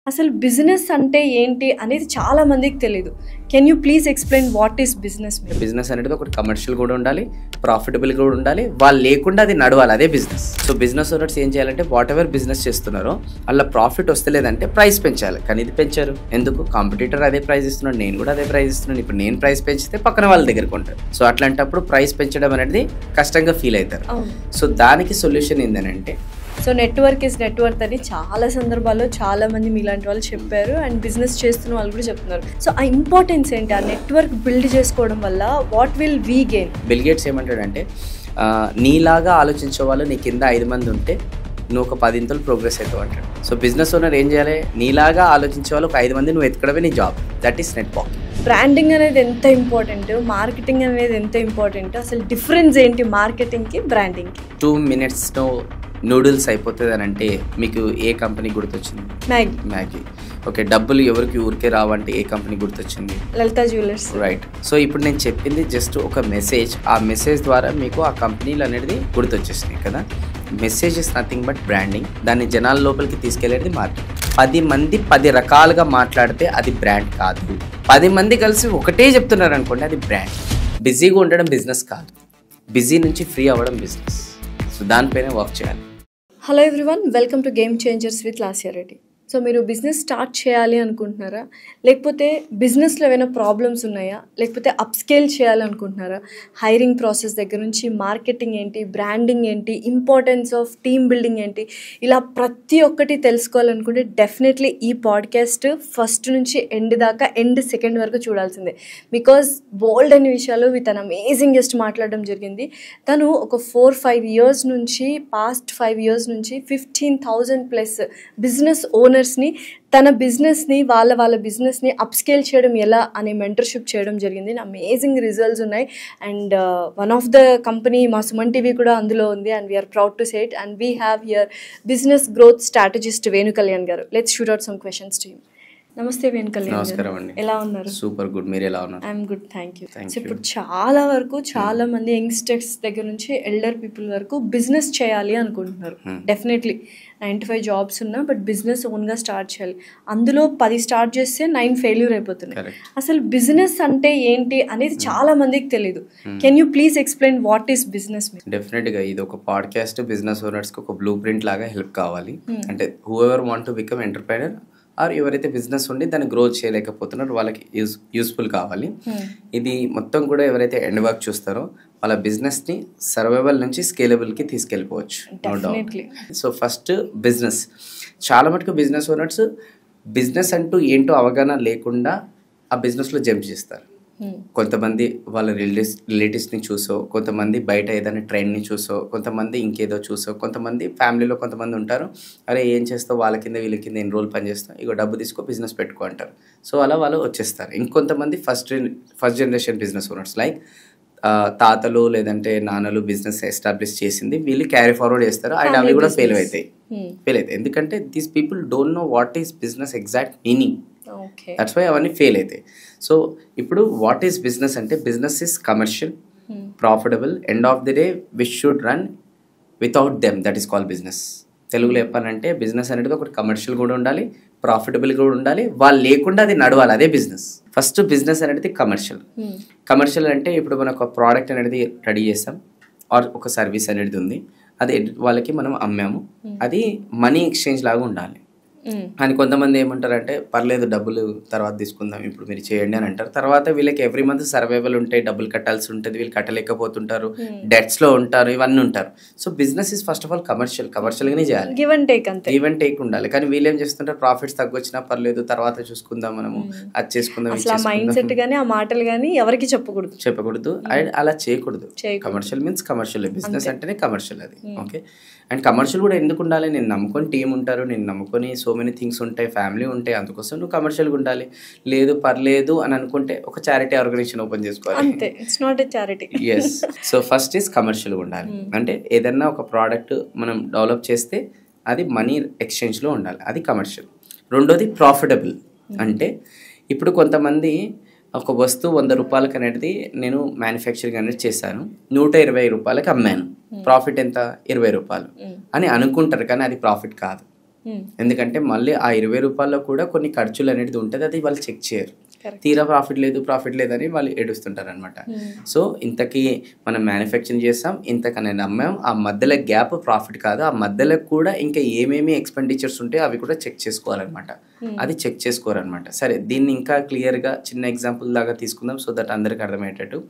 అసలు బిజినెస్ అంటే ఏంటి అనేది చాలా మందికి తెలియదు. Can you please explain what is business? Business అనేది ఒకటి కమర్షియల్ కూడా ఉండాలి, ప్రాఫిటబుల్ కూడా ఉండాలి, వాళ్ళు లేకుండా అది నడవాలి, అదే బిజినెస్. సో బిజినెస్ ఓనర్స్ ఏం చేయాలంటే వాట్ ఎవర్ బిజినెస్ చేస్తున్నారో అలా ప్రాఫిట్ వస్తలేదంటే ప్రైస్ పెంచాలి. కానీ ఇది పెంచారు ఎందుకు? కాంపిటీటర్ అదే ప్రైస్ ఇస్తున్నాడు, నేను కూడా అదే ప్రైస్ ఇస్తున్నాను. ఇప్పుడు నేను ప్రైస్ పెంచితే పక్కన వాళ్ళ దగ్గరకు ఉంటారు. సో అట్లాంటప్పుడు ప్రైస్ పెంచడం అనేది కష్టంగా ఫీల్ అవుతారు. సో దానికి సొల్యూషన్ ఏంటంటే సో నెట్వర్క్ ఇస్ నెట్వర్క్ అని చాలా సందర్భాల్లో చాలా మంది మీలాంటి వాళ్ళు చెప్పారు, అండ్ బిజినెస్ చేస్తున్న వాళ్ళు కూడా చెప్తున్నారు. సో ఆ ఇంపార్టెన్స్ ఏంటి? ఆ నెట్వర్క్ బిల్డ్ చేసుకోవడం వల్ల what will we gain? Bill gates ఏమంటాడంటే నీలాగా ఆలోచించే వాళ్ళు నీ కింద 5 మంది ఉంటే నువ్వు ఒక 10 ఇంతలు ప్రోగ్రెస్ అవుతావు అంటాడు. సో బిజినెస్ ఓనర్ ఏం చేయాలి? నీలాగా ఆలోచించే వాళ్ళు ఒక 5 మంది నువ్వు ఎత్తుకడమే నీ job. That is network. Branding అనేది ఎంత ఇంపార్టెంట్, మార్కెటింగ్ అనేది ఎంత ఇంపార్టెంట్, అసలు డిఫరెన్స్ ఏంటి మార్కెటింగ్కి బ్రాండింగ్కి? 2 minutesలో నూడిల్స్ అయిపోతుంది అని అంటే మీకు ఏ కంపెనీ గుర్తొచ్చింది? మ్యాగీ. ఓకే, డబ్బులు ఎవరికి ఊరికే రావంటే ఏ కంపెనీ గుర్తొచ్చింది? లలితా జ్యువెలర్స్. రైట్. సో ఇప్పుడు నేను చెప్పింది జస్ట్ ఒక మెసేజ్. ఆ మెసేజ్ ద్వారా మీకు ఆ కంపెనీలు అనేది గుర్తొచ్చేసినాయి కదా. Message is nothing but branding. దాన్ని జనాల లోపలికి తీసుకెళ్లేది మార్కెట్. 10 మంది 10 రకాలుగా మాట్లాడితే అది బ్రాండ్ కాదు. 10 మంది కలిసి ఒకటే చెప్తున్నారు అనుకోండి, అది బ్రాండ్. బిజీగా ఉండడం బిజినెస్ కాదు, బిజీ నుంచి ఫ్రీ అవ్వడం బిజినెస్. సో దానిపైన వర్క్ చేయాలి. Hello everyone, welcome to game changers with Lasya Reddy. So మీరు బిజినెస్ స్టార్ట్ చేయాలి అనుకుంటున్నారా? లేకపోతే బిజినెస్లో ఏమైనా ప్రాబ్లమ్స్ ఉన్నాయా? లేకపోతే అప్స్కేల్ చేయాలనుకుంటున్నారా? హైరింగ్ ప్రాసెస్ దగ్గర నుంచి మార్కెటింగ్ ఏంటి, బ్రాండింగ్ ఏంటి, ఇంపార్టెన్స్ ఆఫ్ టీమ్ బిల్డింగ్ ఏంటి, ఇలా ప్రతి ఒక్కటి తెలుసుకోవాలనుకుంటే డెఫినెట్లీ ఈ పాడ్కాస్ట్ ఫస్ట్ నుంచి ఎండ్ దాకా, ఎండ్ సెకండ్ వరకు చూడాల్సిందే. బికాజ్ బోల్డ్ అనే విషయాలు విత్ అన్ అమేజింగ్ గెస్ట్ మాట్లాడడం జరిగింది. తను ఒక 4-5 years నుంచి, పాస్ట్ 5 years నుంచి 15,000+ బిజినెస్ ఓనర్స్ని తన బిజినెస్ని వాళ్ళ బిజినెస్ని అప్స్కేల్ చేయడం ఎలా అనే మెంటర్షిప్ చేయడం జరిగింది. అమేజింగ్ రిజల్ట్స్ ఉన్నాయి. And one of the company మా సుమన్ టీవీ కూడా అందులో ఉంది. And we're proud to say it. And we have here business growth strategist Venu Kalyan garu. Let's shoot out some questions to him. నమస్తే వేణు కళ్యాణ్. నమస్కారం అండి. ఎలా ఉన్నారు? Super good. మీరు ఎలా ఉన్నారు? I'm good, thank you. So ఇప్పుడు చాలా వరకు చాలా మంది యంగ్స్టర్స్ దగ్గర నుంచి ఎల్డర్ పీపుల్ వరకు బిజినెస్ చేయాలి అనుకుంటున్నారు. డెఫినెట్లీ 9-5 jobs ఉన్నా బట్ బిజినెస్ ఓన్గా స్టార్ట్ చేయాలి. అందులో 10 స్టార్ట్ చేస్తే 9 ఫెయిల్యూర్ అయిపోతున్నాయి. అసలు బిజినెస్ అంటే ఏంటి అనేది చాలా మందికి తెలియదు. Can you please explain what is business? డెఫినెట్గా ఇది ఒక పాడ్కాస్ట్ బిజినెస్ ఓనర్స్కి ఒక బ్లూ ప్రింట్ లాగా హెల్ప్ కావాలి. అంటే whoever want to become entrepreneur or ఎవరైతే బిజినెస్ ఉండి దాన్ని గ్రోత్ చేయలేకపోతున్నారో వాళ్ళకి యూస్ఫుల్ కావాలి. ఇది మొత్తం కూడా ఎవరైతే ఎండ్ వర్క్ చూస్తారో వాళ్ళ బిజినెస్ని సర్వైవల్ నుంచి స్కేలబుల్కి తీసుకెళ్ళిపోవచ్చు. No doubt. So first business. చాలా మటుకు బిజినెస్ ఓనర్స్ బిజినెస్ అంటూ ఏంటో అవగాహన లేకుండా ఆ బిజినెస్లో జంప్ చేస్తారు. కొంతమంది వాళ్ళ రిలేటివ్స్ని చూసో, కొంతమంది బయట ఏదైనా ట్రెండ్ని చూసో, కొంతమంది ఇంకేదో చూసో, కొంతమంది ఫ్యామిలీలో కొంతమంది ఉంటారు, అరే ఏం చేస్తావు, వాళ్ళ కింద వీళ్ళ కింద ఎన్ని రోజులు పనిచేస్తావు, ఇగో డబ్బు తీసుకో బిజినెస్ పెట్టుకో అంటారు. సో అలా వాళ్ళు వచ్చేస్తారు. ఇంకొంతమంది first generation business owners like తాతలు లేదంటే నాన్నలు బిజినెస్ ఎస్టాబ్లిష్ చేసింది వీళ్ళు క్యారీ ఫార్వర్డ్ చేస్తారు. అండ్ అవి కూడా ఫెయిల్ అవుతాయి. ఎందుకంటే these people don't know what is business exact meaning. That's why అవన్నీ ఫెయిల్ అవుతాయి. సో ఇప్పుడు వాట్ ఈస్ బిజినెస్ అంటే business is commercial, profitable, end of the day which should run without them. That is call business. తెలుగులో చెప్పాలంటే business అనేది ఒకటి commercial కూడా ఉండాలి, ప్రాఫిటబుల్ కూడా ఉండాలి, వాళ్ళు లేకుండా అది నడవాలి, అదే బిజినెస్. ఫస్ట్ బిజినెస్ అనేది కమర్షియల్. కమర్షియల్ అంటే ఇప్పుడు మనం ఒక ప్రోడక్ట్ అనేది రెడీ చేస్తాం ఆర్ ఒక సర్వీస్ అనేది ఉంది, అది వాళ్ళకి మనం అమ్మాము, అది మనీ ఎక్స్చేంజ్ లాగా ఉండాలి. అని కొంతమంది ఏమంటారంటే పర్లేదు డబ్బులు తర్వాత తీసుకుందాం, ఇప్పుడు మీరు చేయండి అని అంటారు. తర్వాత వీళ్ళకి ఎవ్రీ మంత్ సర్వైవల్ ఉంటాయి, డబ్బులు కట్టాల్సి ఉంటుంది, వీళ్ళు కట్టలేకపోతుంటారు, డెట్స్లో ఉంటారు, ఇవన్నీ ఉంటారు. So business is first of all కమర్షియల్గానే చేయాలి. గివ్ అండ్ టేక్ ఉండాలి. కానీ వీళ్ళు ఏం చేస్తుంటారు, ప్రాఫిట్స్ తగ్గొచ్చినా పర్లేదు తర్వాత చూసుకుందాం, మనము అది చేసుకుందాం, ఆ మాటలు కానీ ఎవరికి చెప్పకూడదు. అండ్ అలా చేయకూడదు. కమర్షియల్ మీన్స్ కమర్షియల్, బిజినెస్ అంటేనే కమర్షియల్ అది. ఓకే. అండ్ కమర్షియల్ కూడా ఎందుకు ఉండాలి? నేను నమ్ముకొని టీం ఉంటారు, నేను నమ్ముకొని సో మెనీ థింగ్స్ ఉంటాయి, ఫ్యామిలీ ఉంటాయి, అందుకోసం నువ్వు కమర్షియల్గా ఉండాలి. లేదు పర్లేదు అని అనుకుంటే ఒక చారిటీ ఆర్గనైజేషన్ ఓపెన్ చేసుకోవాలి. ఎస్. సో ఫస్ట్ ఈజ్ కమర్షియల్గా ఉండాలి. అంటే ఏదన్నా ఒక ప్రోడక్ట్ మనం డెవలప్ చేస్తే అది మనీ ఎక్స్చేంజ్లో ఉండాలి, అది కమర్షియల్. రెండోది ప్రాఫిటబుల్. అంటే ఇప్పుడు కొంతమంది ఒక వస్తువు 100 రూపాయలకి అనేది నేను మ్యానుఫ్యాక్చరింగ్ అనేది చేశాను, 120 రూపాయలకి అమ్మాను, ప్రాఫిట్ ఎంత? 20 రూపాయలు అని అనుకుంటారు, కానీ అది ప్రాఫిట్ కాదు. ఎందుకంటే మళ్ళీ ఆ 20 రూపాయల్లో కూడా కొన్ని ఖర్చులు అనేది ఉంటుంది, అది వాళ్ళు చెక్ చేయరు. తీరా ప్రాఫిట్ లేదని వాళ్ళు ఏడుస్తుంటారు అనమాట. సో ఇంతకీ మనం మ్యానుఫ్యాక్చరింగ్ చేస్తాం, ఇంతకనే అమ్మాం, ఆ మధ్యలో గ్యాప్ ప్రాఫిట్ కాదు, ఆ మధ్యలో కూడా ఇంకా ఏమేమి ఎక్స్పెండిచర్స్ ఉంటే అవి కూడా చెక్ చేసుకోవాలన్నమాట. అది చెక్ చేసుకోరనమాట. సరే, దీన్ని ఇంకా క్లియర్గా చిన్న ఎగ్జాంపుల్ లాగా తీసుకుందాం, సో దట్ అందరికి అర్థమయ్యేటట్టు.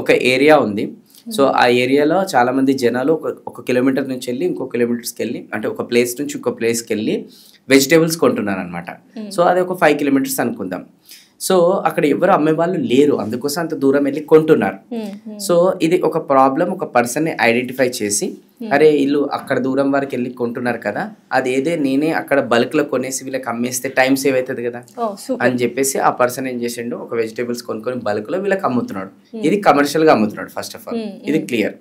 ఒక ఏరియా ఉంది, సో ఆ ఏరియాలో చాలా మంది జనాలు ఒక కిలోమీటర్ నుంచి వెళ్ళి ఇంకో కిలోమీటర్స్కి వెళ్ళి, అంటే ఒక ప్లేస్ నుంచి ఇంకో ప్లేస్కి వెళ్ళి వెజిటేబుల్స్ కొంటున్నారు అనమాట. సో అది ఒక 5 కిలోమీటర్స్ అనుకుందాం. సో అక్కడ ఎవరు అమ్మే వాళ్ళు లేరు, అందుకోసం అంత దూరం వెళ్ళి కొంటున్నారు. సో ఇది ఒక ప్రాబ్లం, ఒక పర్సన్ని ఐడెంటిఫై చేసి, అరే వీళ్ళు అక్కడ దూరం వరకు వెళ్ళి కొంటున్నారు కదా, అదేదే నేనే అక్కడ బల్క్లో కొనేసి వీళ్ళకి అమ్మేస్తే టైం సేవ్ అవుతుంది కదా అని చెప్పేసి ఆ పర్సన్ ఏం చేసిండు, ఒక వెజిటేబుల్స్ కొనుక్కొని బల్క్లో వీళ్ళకి అమ్ముతున్నాడు. ఇది కమర్షియల్గా అమ్ముతున్నాడు ఫస్ట్ ఆఫ్ ఆల్, ఇది క్లియర్.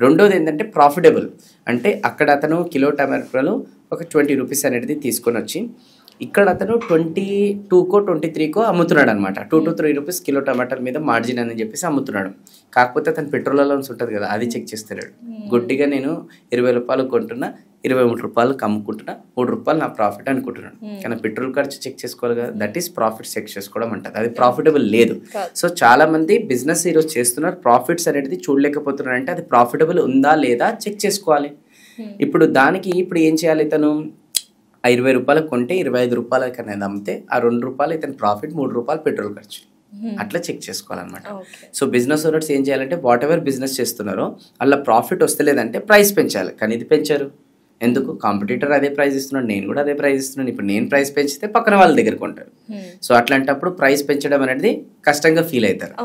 రెండోది ఏంటంటే ప్రాఫిటబుల్, అంటే అక్కడ అతను కిలో టమాటాలు ఒక 20 రూపీస్ అనేది తీసుకొని వచ్చి ఇక్కడ అతను 22కో 23కో అమ్ముతున్నాడు అనమాట. 2 to 3 రూపీస్ కిలో టమాటాల మీద మార్జిన్ అని చెప్పేసి అమ్ముతున్నాడు. కాకపోతే అతను పెట్రోల్ అలౌన్స్ ఉంటుంది కదా, అది చెక్ చేస్తున్నాడు. గుడ్డిగా నేను 20 రూపాయలు కొంటున్నా, 23 రూపాయలకు అమ్ముకుంటున్నా, 3 రూపాయలు నా ప్రాఫిట్ అనుకుంటున్నాను. కానీ పెట్రోల్ ఖర్చు చెక్ చేసుకోవాలి కదా, దట్ ఈస్ ప్రాఫిట్ చెక్ చేసుకోవడం అంటారు. అది ప్రాఫిటబుల్ లేదు. సో చాలా మంది బిజినెస్ ఈరోజు చేస్తున్నారు, ప్రాఫిట్స్ అనేది చూడలేకపోతున్నారు. అంటే అది ప్రాఫిటబుల్ ఉందా లేదా చెక్ చేసుకోవాలి. ఇప్పుడు ఏం చేయాలి, తను 20 రూపాయలకు కొంటే 25 రూపాయలకి అనేది అమ్మితే ఆ 2 రూపాయలు ఇతను ప్రాఫిట్, 3 రూపాయలు పెట్రోల్ ఖర్చు, అట్లా చెక్ చేసుకోవాలన్నమాట. సో బిజినెస్ ఓనర్స్ ఏం చేయాలంటే వాట్ ఎవర్ బిజినెస్ చేస్తున్నారో అలా ప్రాఫిట్ వస్తలేదంటే ప్రైస్ పెంచాలి. కానీ ఇది పెంచారు ఎందుకు? కాంపిటీటర్ అదే ప్రైస్ ఇస్తున్నాడు, నేను కూడా అదే ప్రైస్ ఇస్తున్నాను. ఇప్పుడు నేను ప్రైస్ పెంచితే పక్కన వాళ్ళ దగ్గర కొంటారు. సో అట్లాంటప్పుడు ప్రైస్ పెంచడం అనేది కష్టంగా ఫీల్ అవుతారు.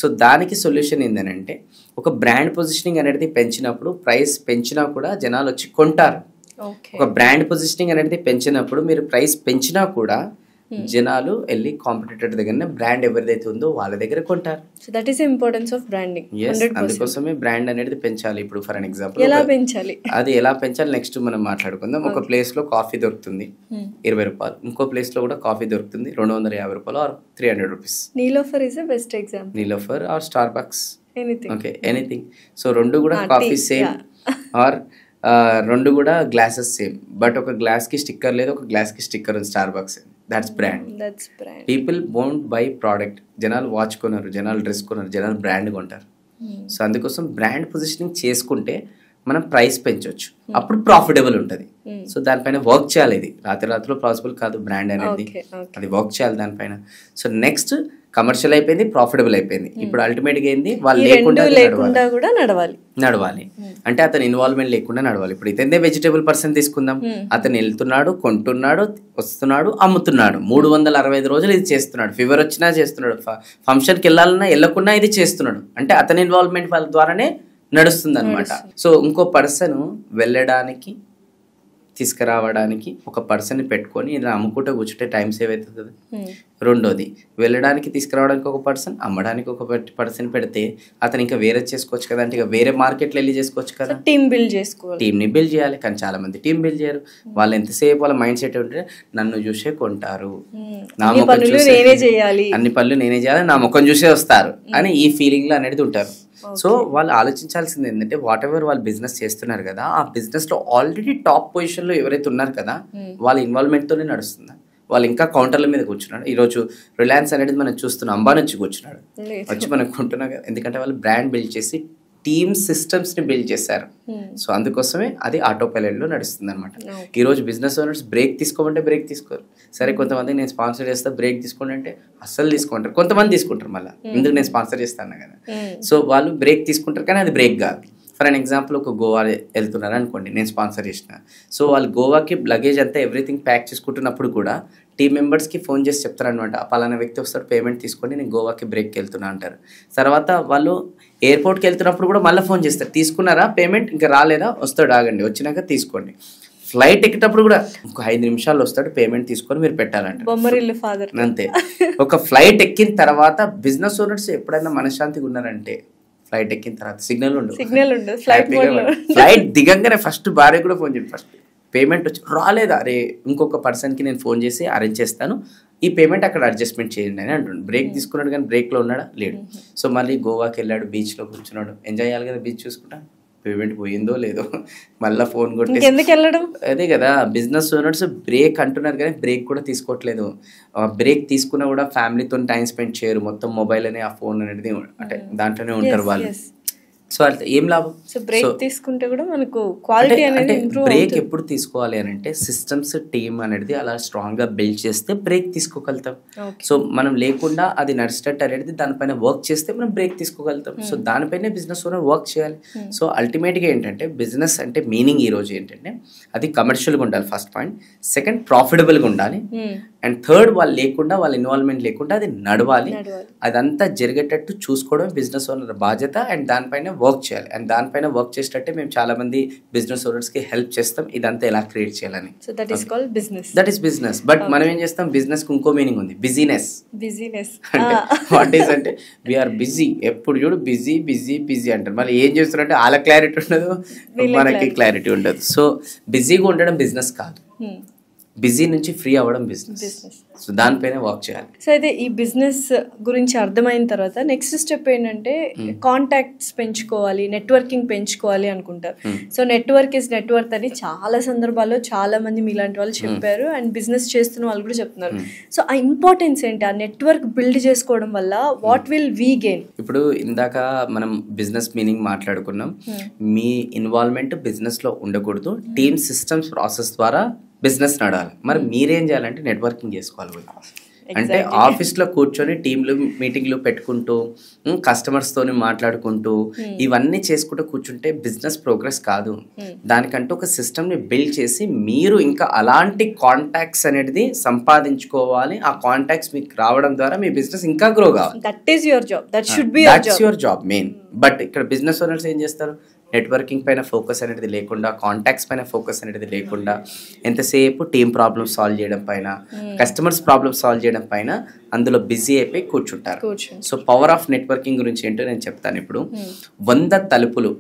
సో దానికి సొల్యూషన్ ఏంటంటే ఒక బ్రాండ్ పొజిషనింగ్ అనేది పెంచినప్పుడు, ప్రైస్ పెంచినా కూడా జనాలు వచ్చి కొంటారు. ఒక బ్రాండ్ పొజిషనింగ్ అనేది పెంచినప్పుడు మీరు ప్రైస్ పెంచినా కూడా జనాలు వెళ్ళి కాంపిటీటర్ దగ్గర బ్రాండ్ ఎవరిదైతే ఉందో వాళ్ళ దగ్గర కొంటారు. So that is importance of branding. అందుకోసమే బ్రాండ్ అనేది పెంచాలి. ఇప్పుడు ఫర్ అన్ ఎగ్జాంపుల్ ఎలా పెంచాలి, అది ఎలా పెంచాలి నెక్స్ట్ మనం మాట్లాడుకుందాం. ఒక ప్లేస్ లో కాఫీ దొరుకుతుంది 20 రూపాయలు, ఇంకో ప్లేస్ లో కూడా కాఫీ దొరుకుతుంది 250 రూపాయలు or 300 rupees. Niloufer is a best example. Niloufer or Starbucks, anything. So రెండు కూడా కాఫీ సేమ్ ఆర్ రెండు కూడా గ్లాసెస్ సేమ్, బట్ ఒక గ్లాస్ కి స్టిక్కర్ లేదు, ఒక గ్లాస్ కి స్టిక్కర్ ఉంది. Starbucks, that's brand. People won't buy product. జనాలు వాచ్ కొన్నారు, జనాలు డ్రెస్ కొన్నారు, జనాలు బ్రాండ్ కొంటారు. సో అందుకోసం బ్రాండ్ పొజిషనింగ్ చేసుకుంటే మనం ప్రైస్ పెంచవచ్చు, అప్పుడు ప్రాఫిటబుల్ ఉంటుంది. సో దానిపైన వర్క్ చేయాలి. ఇది రాత్రిలో పాసిబుల్ కాదు బ్రాండ్ అనేది, అది వర్క్ చేయాలి దానిపైన. సో నెక్స్ట్ కమర్షియల్ అయిపోయింది, ప్రాఫిటబుల్ అయిపోయింది. ఇప్పుడు అల్టిమేట్ గా ఏంది, వాళ్ళు లేకుండా కూడా నడవాలి. అంటే అతని ఇన్వాల్వ్మెంట్ లేకుండా నడవాలి. ఇప్పుడు ఇతనే వెజిటేబుల్ పర్సన్ తీసుకుందాం, అతను వెళ్తున్నాడు, కొంటున్నాడు, వస్తున్నాడు, అమ్ముతున్నాడు, 365 రోజులు ఇది చేస్తున్నాడు. ఫీవర్ వచ్చినా చేస్తున్నాడు, ఫంక్షన్కి వెళ్ళాలన్నా వెళ్ళకున్నా ఇది చేస్తున్నాడు. అంటే అతని ఇన్వాల్వ్మెంట్ వాళ్ళ ద్వారానే నడుస్తుంది అనమాట. సో ఇంకో పర్సన్ వెళ్ళడానికి తీసుకురావడానికి ఒక పర్సన్ని పెట్టుకొని ఇలా అమ్ముకుంటూ కూర్చుంటే టైం సేవ్ అవుతుంది కదా. రెండోది, వెళ్ళడానికి తీసుకురావడానికి ఒక పర్సన్, అమ్మడానికి ఒక పర్సన్ పెడితే అతను ఇంకా వేరే చేసుకోవచ్చు కదా. అంటే ఇక వేరే మార్కెట్లో వెళ్ళి చేసుకోవచ్చు కదా. టీమ్ బిల్డ్ చేసుకోవాలి, టీమ్ని బిల్డ్ చేయాలి. కానీ చాలా మంది టీమ్ బిల్డ్ చేయరు. వాళ్ళు ఎంతసేపు వాళ్ళ మైండ్ సెట్ ఉంటే నన్ను చూసే కొంటారు, నా ముఖం చూసే అన్ని పనులు నేనే చేయాలి, నా ముఖం చూసే వస్తారు అని ఈ ఫీలింగ్ లో అనేది ఉంటారు. సో వాళ్ళు ఆలోచించాల్సింది ఏంటంటే వాట్ ఎవర్ వాళ్ళు బిజినెస్ చేస్తున్నారు కదా, ఆ బిజినెస్ లో ఆల్రెడీ టాప్ పొజిషన్ లో ఎవరైతే ఉన్నారు కదా వాళ్ళ ఇన్వాల్వ్మెంట్ తోనే నడుస్తుందా. వాళ్ళు ఇంకా కౌంటర్ల మీద కూర్చున్నాడు. ఈరోజు రిలయన్స్ అనేది మనం చూస్తున్నాం, అంబానీ వచ్చి కూర్చున్నాడు, వచ్చి మనం కొంటున్నాం కదా. ఎందుకంటే వాళ్ళు బ్రాండ్ బిల్డ్ చేసి టీమ్ సిస్టమ్స్ ని బిల్డ్ చేశారు. సో అందుకోసమే అది ఆటో పైలట్ లో నడుస్తుంది అనమాట. ఈ రోజు బిజినెస్ ఓనర్స్ బ్రేక్ తీసుకోమంటే బ్రేక్ తీసుకోరు. సరే, కొంతమంది నేను స్పాన్సర్ చేస్తా బ్రేక్ తీసుకోండి అంటే అస్సలు తీసుకుంటారు. కొంతమంది తీసుకుంటారు, మళ్ళీ ఎందుకు నేను స్పాన్సర్ చేస్తాను కదా. సో వాళ్ళు బ్రేక్ తీసుకుంటారు, కానీ అది బ్రేక్ కాదు. ఫర్ అన్ ఎగ్జాంపుల్ ఒక గోవా వెళ్తున్నారు అనుకోండి, నేను స్పాన్సర్ చేసిన. సో వాళ్ళు గోవాకి లగేజ్ అంతా ఎవ్రీథింగ్ ప్యాక్ చేసుకుంటున్నప్పుడు కూడా టీమ్ మెంబర్స్కి ఫోన్ చేసి చెప్తారనమాట, పలానా వ్యక్తి వస్తారు, పేమెంట్ తీసుకోండి, నేను గోవాకి బ్రేక్కి వెళ్తున్నా అంటారు. తర్వాత వాళ్ళు ఎయిర్పోర్ట్కి వెళ్తున్నప్పుడు కూడా మళ్ళీ ఫోన్ చేస్తారు, తీసుకున్నారా పేమెంట్, ఇంకా రాలేదా, వస్తాడు, ఆగండి, వచ్చినాక తీసుకోండి. ఫ్లైట్ ఎక్కేటప్పుడు కూడా ఒక 5 నిమిషాలు వస్తాడు, పేమెంట్ తీసుకొని మీరు పెట్టాలంటే అంతే. ఒక ఫ్లైట్ ఎక్కిన తర్వాత బిజినెస్ ఓనర్స్ ఎప్పుడైనా మనశ్శాంతిగా ఉన్నారంటే ఫ్లైట్ ఎక్కిన తర్వాత సిగ్నల్ ఉండదు. ఫ్లైట్ దిగంగానే ఫస్ట్ భార్య కూడా ఫోన్ చేయండి, ఫస్ట్ పేమెంట్ వచ్చి రాలేదా, అరే ఇంకొక పర్సన్కి నేను ఫోన్ చేసి అరేంజ్ చేస్తాను, ఈ పేమెంట్ అక్కడ అడ్జస్ట్మెంట్ చేయండి అని అంటున్నాడు. బ్రేక్ తీసుకున్నాడు కానీ బ్రేక్లో ఉన్నాడా, లేడు. సో మళ్ళీ గోవాకి వెళ్ళాడు, బీచ్లో కూర్చున్నాడు, ఎంజాయ్ చేయాలి కదా, బీచ్ చూసుకుంటా పేమెంట్ పోయిందో లేదో మళ్ళీ ఫోన్ కొట్టి ఎందుకు వెళ్ళడం. అదే కదా, బిజినెస్ ఓనర్స్ బ్రేక్ అంటున్నారు కానీ బ్రేక్ కూడా తీసుకోవట్లేదు. బ్రేక్ తీసుకున్నా కూడా ఫ్యామిలీతో టైం స్పెండ్ చేయరు, మొత్తం మొబైల్ అనే ఆ ఫోన్ అనేది అంటే దాంట్లోనే ఉంటారు వాళ్ళు. సో అట్లా ఏం లాభం. సో బ్రేక్ తీసుకుంటే కూడా మనకు క్వాలిటీ అనేది ఇంప్రూవ్ బ్రేక్ ఎప్పుడు తీసుకోవాలి అని అంటే సిస్టమ్స్ టీమ్ అనేది అలా స్ట్రాంగ్ గా బిల్డ్ చేస్తే బ్రేక్ తీసుకోగలుగుతాం. సో మనం లేకుండా అది నడిచేటట్టు అనేది దానిపైన వర్క్ చేస్తే మనం బ్రేక్ తీసుకోగలుగుతాం. సో దానిపైన బిజినెస్ ఓనర్ వర్క్ చేయాలి. సో అల్టిమేట్ గా ఏంటంటే బిజినెస్ అంటే మీనింగ్ ఈ రోజు ఏంటంటే అది కమర్షియల్ గా ఉండాలి ఫస్ట్ పాయింట్, సెకండ్ ప్రాఫిటబుల్ గా ఉండాలి, అండ్ థర్డ్ వాళ్ళు లేకుండా వాళ్ళ ఇన్వాల్వ్మెంట్ లేకుండా అది నడవాలి. అదంతా జరిగేటట్టు చూసుకోవడం బిజినెస్ ఓనర్ బాధ్యత. అండ్ దానిపైన వర్క్ చేయాలి. అండ్ దానిపైన వర్క్ చేసేటట్టే మేము చాలా మంది బిజినెస్ ఓనర్స్ కి హెల్ప్ చేస్తాం ఇదంతా ఎలా క్రియేట్ చేయాలని. So that is called business. That is business. But మనం ఏం చేస్తాం, బిజినెస్ కి ఇంకో మీనింగ్ ఉంది, బిజీనెస్. అంటే వాట్ ఈస్ అంటే వీఆర్ బిజీ, ఎప్పుడు చూడు బిజీ బిజీ బిజీ అంటారు. మళ్ళీ ఏం చేస్తారంటే వాళ్ళ క్లారిటీ ఉండదు, మనకి క్లారిటీ ఉండదు. సో బిజీగా ఉండడం బిజినెస్ కాదు, బిజీ నుంచి ఫ్రీ అవ్వడం బిజినెస్. సో దానిపైన వర్క్ చేయాలి. సో అయితే ఈ బిజినెస్ గురించి అర్థమైన తర్వాత నెక్స్ట్ స్టెప్ ఏంటంటే కాంటాక్ట్స్ పెంచుకోవాలి, నెట్వర్కింగ్ పెంచుకోవాలి అనుకుంటారు. సో నెట్వర్క్ ఇస్ నెట్వర్క్ అని చాలా సందర్భాల్లో చాలా మంది మీలాంటి వాళ్ళు చెప్పారు, అండ్ బిజినెస్ చేస్తున్న వాళ్ళు కూడా చెప్తున్నారు. సో ఆ ఇంపార్టెన్స్ ఏంటి, ఆ నెట్వర్క్ బిల్డ్ చేసుకోవడం వల్ల వాట్ విల్ వీ గెయిన్? ఇప్పుడు ఇందాక మనం బిజినెస్ మీనింగ్ మాట్లాడుకున్నాం. మీ ఇన్వాల్వ్మెంట్ బిజినెస్ లో ఉండకూడదు, టీమ్ సిస్టమ్స్ ప్రాసెస్ ద్వారా బిజినెస్ నడాలి. మరి మీరేం చేయాలంటే నెట్వర్కింగ్ చేసుకోవాలి. అంటే ఆఫీస్లో కూర్చొని టీంలు మీటింగ్లు పెట్టుకుంటూ కస్టమర్స్తో మాట్లాడుకుంటూ ఇవన్నీ చేసుకుంటూ కూర్చుంటే బిజినెస్ ప్రోగ్రెస్ కాదు. దానికంటూ ఒక సిస్టమ్ని బిల్డ్ చేసి మీరు ఇంకా అలాంటి కాంటాక్ట్స్ అనేది సంపాదించుకోవాలి. ఆ కాంటాక్ట్స్ మీకు రావడం ద్వారా మీ బిజినెస్ ఇంకా గ్రో కావాలి. That is your job, that should be your job main. But ఇక్కడ బిజినెస్ ఓనర్స్ ఏం చేస్తారు, నెట్వర్కింగ్ పైన ఫోకస్ అనేది లేకుండా, కాంటాక్ట్స్ పైన ఫోకస్ అనేది లేకుండా ఎంతసేపు టీమ్ ప్రాబ్లమ్స్ సాల్వ్ చేయడం పైన, కస్టమర్స్ ప్రాబ్లమ్స్ సాల్వ్ చేయడం పైన అందులో బిజీ అయిపోయి కూర్చుంటారు. సో పవర్ ఆఫ్ నెట్వర్కింగ్ గురించి ఏంటో నేను చెప్తాను. ఇప్పుడు 100 తలుపులు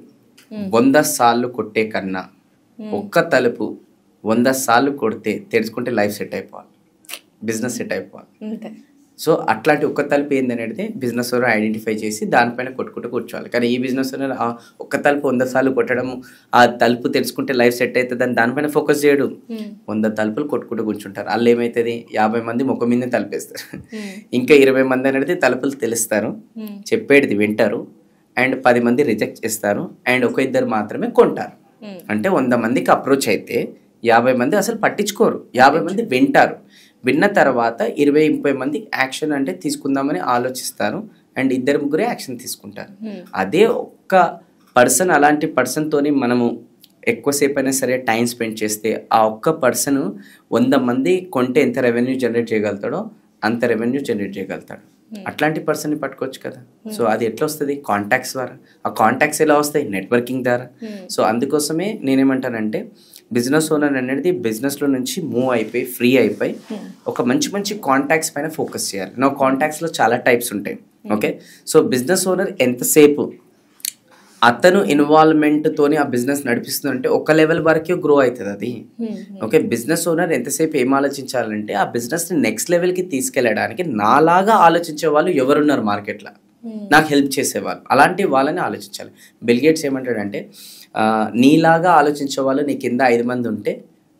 100 సార్లు కొట్టే కన్నా ఒక్క తలుపు 100 సార్లు కొడితే తెరుచుకుంటే లైఫ్ సెట్ అయిపోవాలి, బిజినెస్ సెట్ అయిపోవాలి. సో అట్లాంటి ఒక్క తలుపు ఏందనేది బిజినెస్ ఓనర్ ఐడెంటిఫై చేసి దానిపైన కొట్టుకుంటూ కూర్చోవాలి. కానీ ఈ బిజినెస్ ఓనర్ ఒక్క తలుపు 100 సార్లు కొట్టడం, ఆ తలుపు తెలుసుకుంటే లైఫ్ సెట్ అవుతుంది అని దానిపైన ఫోకస్ చేయడు. 100 తలుపులు కొట్టుకుంటూ కూర్చుంటారు. వాళ్ళు ఏమవుతుంది, 50 మంది ముఖం మీద తలుపేస్తారు, ఇంకా 20 మంది అనేది తలుపులు తెలుస్తారు, చెప్పేది వింటారు, అండ్ 10 మంది రిజెక్ట్ చేస్తారు, అండ్ 1-2 మాత్రమే కొంటారు. అంటే 100 మందికి అప్రోచ్ అయితే 50 మంది అసలు పట్టించుకోరు, 50 మంది వింటారు. విన్న తర్వాత 20-30 మంది యాక్షన్ అంటే తీసుకుందామని ఆలోచిస్తారు, అండ్ 2-3 యాక్షన్ తీసుకుంటారు. అదే ఒక్క పర్సన్, అలాంటి పర్సన్తోని మనము ఎక్కువసేపు అయినా సరే టైం స్పెండ్ చేస్తే ఆ ఒక్క పర్సన్ 100 మంది కొంటే ఎంత రెవెన్యూ జనరేట్ చేయగలుగుతాడో అంత రెవెన్యూ జనరేట్ చేయగలుగుతాడు. అట్లాంటి పర్సన్ని పట్టుకోవచ్చు కదా. సో అది ఎట్లా వస్తుంది, కాంటాక్ట్స్ ద్వారా. ఆ కాంటాక్ట్స్ ఎలా వస్తాయి, నెట్వర్కింగ్ ద్వారా. సో అందుకోసమే నేనేమంటానంటే బిజినెస్ ఓనర్ అనేది బిజినెస్లో నుంచి మూవ్ అయిపోయి ఫ్రీ అయిపోయి ఒక మంచి మంచి కాంటాక్ట్స్ పైన ఫోకస్ చేయాలి. నా కాంటాక్ట్స్లో చాలా టైప్స్ ఉంటాయి. ఓకే, సో బిజినెస్ ఓనర్ ఎంతసేపు అతను ఇన్వాల్వ్మెంట్తోని ఆ బిజినెస్ నడిపిస్తుందంటే ఒక లెవెల్ వరకే గ్రో అవుతుంది అది. ఓకే, బిజినెస్ ఓనర్ ఎంతసేపు ఏం ఆలోచించాలంటే ఆ బిజినెస్ని నెక్స్ట్ లెవెల్కి తీసుకెళ్ళడానికి నాలాగా ఆలోచించే వాళ్ళు ఎవరున్నారు మార్కెట్లో, నాకు హెల్ప్ చేసేవాళ్ళు, అలాంటి వాళ్ళని ఆలోచించాలి. బిల్ గేట్స్ ఏమంటాడంటే నీలాగా ఆలోచించే వాళ్ళు నీ కింద 5 మంది ఉంటే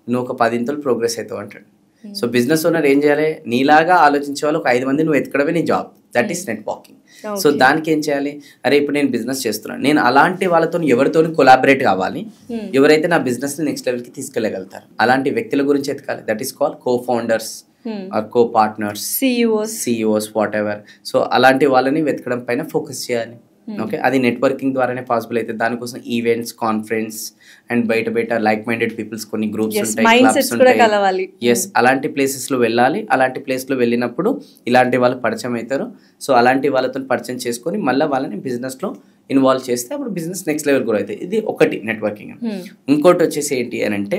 నువ్వు ఒక 10 ప్రోగ్రెస్ అవుతావు అంటాడు. సో బిజినెస్ ఓనర్ ఏం చేయాలి, నీలాగా ఆలోచించే వాళ్ళు ఒక 5 మంది నువ్వు ఎత్తుకడమే నీ job. That is networking. So దానికి ఏం చేయాలి, అరే ఇప్పుడు నేను బిజినెస్ చేస్తున్నాను, నేను అలాంటి వాళ్ళతో ఎవరితో కొలాబరేట్ కావాలి, ఎవరైతే నా బిజినెస్ ని నెక్స్ట్ లెవెల్ కి తీసుకెళ్ళగలుగుతారు అలాంటి వ్యక్తుల గురించి ఎతకాలి. That is called co founders or co partners, CEOs whatever. So అలాంటి వాళ్ళని వెతకడం పైన ఫోకస్ చేయాలి. ఓకే, అది నెట్వర్కింగ్ ద్వారానే పాసిబుల్ అవుతుంది. దానికోసం ఈవెంట్స్, కాన్ఫరెన్స్ అండ్ బయట లైక్ మైండెడ్ పీపుల్స్ కొన్ని గ్రూప్స్ ఉంటాయి, క్లబ్స్ ఉంటాయి. ఎస్, అలాంటి ప్లేసెస్ లో వెళ్ళాలి. అలాంటి ప్లేస్ లో వెళ్ళినప్పుడు ఇలాంటి వాళ్ళు పరిచయం అవుతారు. సో అలాంటి వాళ్ళతో పరిచయం చేసుకొని మళ్ళీ వాళ్ళని బిజినెస్ లో ఇన్వాల్వ్ చేస్తే అప్పుడు బిజినెస్ నెక్స్ట్ లెవెల్ గ్రో అవుతుంది. ఇది ఒకటి నెట్వర్కింగ్. ఇంకోటి వచ్చేసి ఏంటి అని అంటే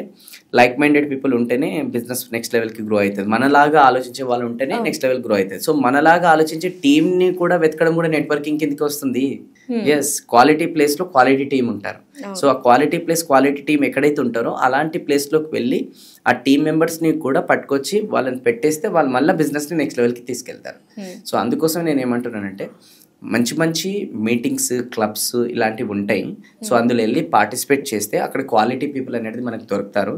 లైక్ మైండెడ్ పీపుల్ ఉంటేనే బిజినెస్ నెక్స్ట్ లెవెల్కి గ్రో అవుతుంది. మనలాగా ఆలోచించే వాళ్ళు ఉంటేనే నెక్స్ట్ లెవెల్ గ్రో అవుతుంది. సో మనలాగా ఆలోచించే టీమ్ని కూడా వెతకడం కూడా నెట్వర్కింగ్ కిందకి వస్తుంది. ఎస్, క్వాలిటీ ప్లేస్లో క్వాలిటీ టీమ్ ఉంటారు. సో ఆ క్వాలిటీ ప్లేస్, క్వాలిటీ టీమ్ ఎక్కడైతే ఉంటారో అలాంటి ప్లేస్లోకి వెళ్ళి ఆ టీమ్ మెంబర్స్ని కూడా పట్టుకొచ్చి వాళ్ళని పెట్టేస్తే వాళ్ళు మళ్ళీ బిజినెస్ని నెక్స్ట్ లెవెల్కి తీసుకెళ్తారు. సో అందుకోసం నేను ఏమంటున్నానంటే మంచి మంచి మీటింగ్స్, క్లబ్స్ ఇలాంటివి ఉంటాయి. సో అందులో వెళ్ళి పార్టిసిపేట్ చేస్తే అక్కడ క్వాలిటీ పీపుల్ అనేది మనకు దొరుకుతారు.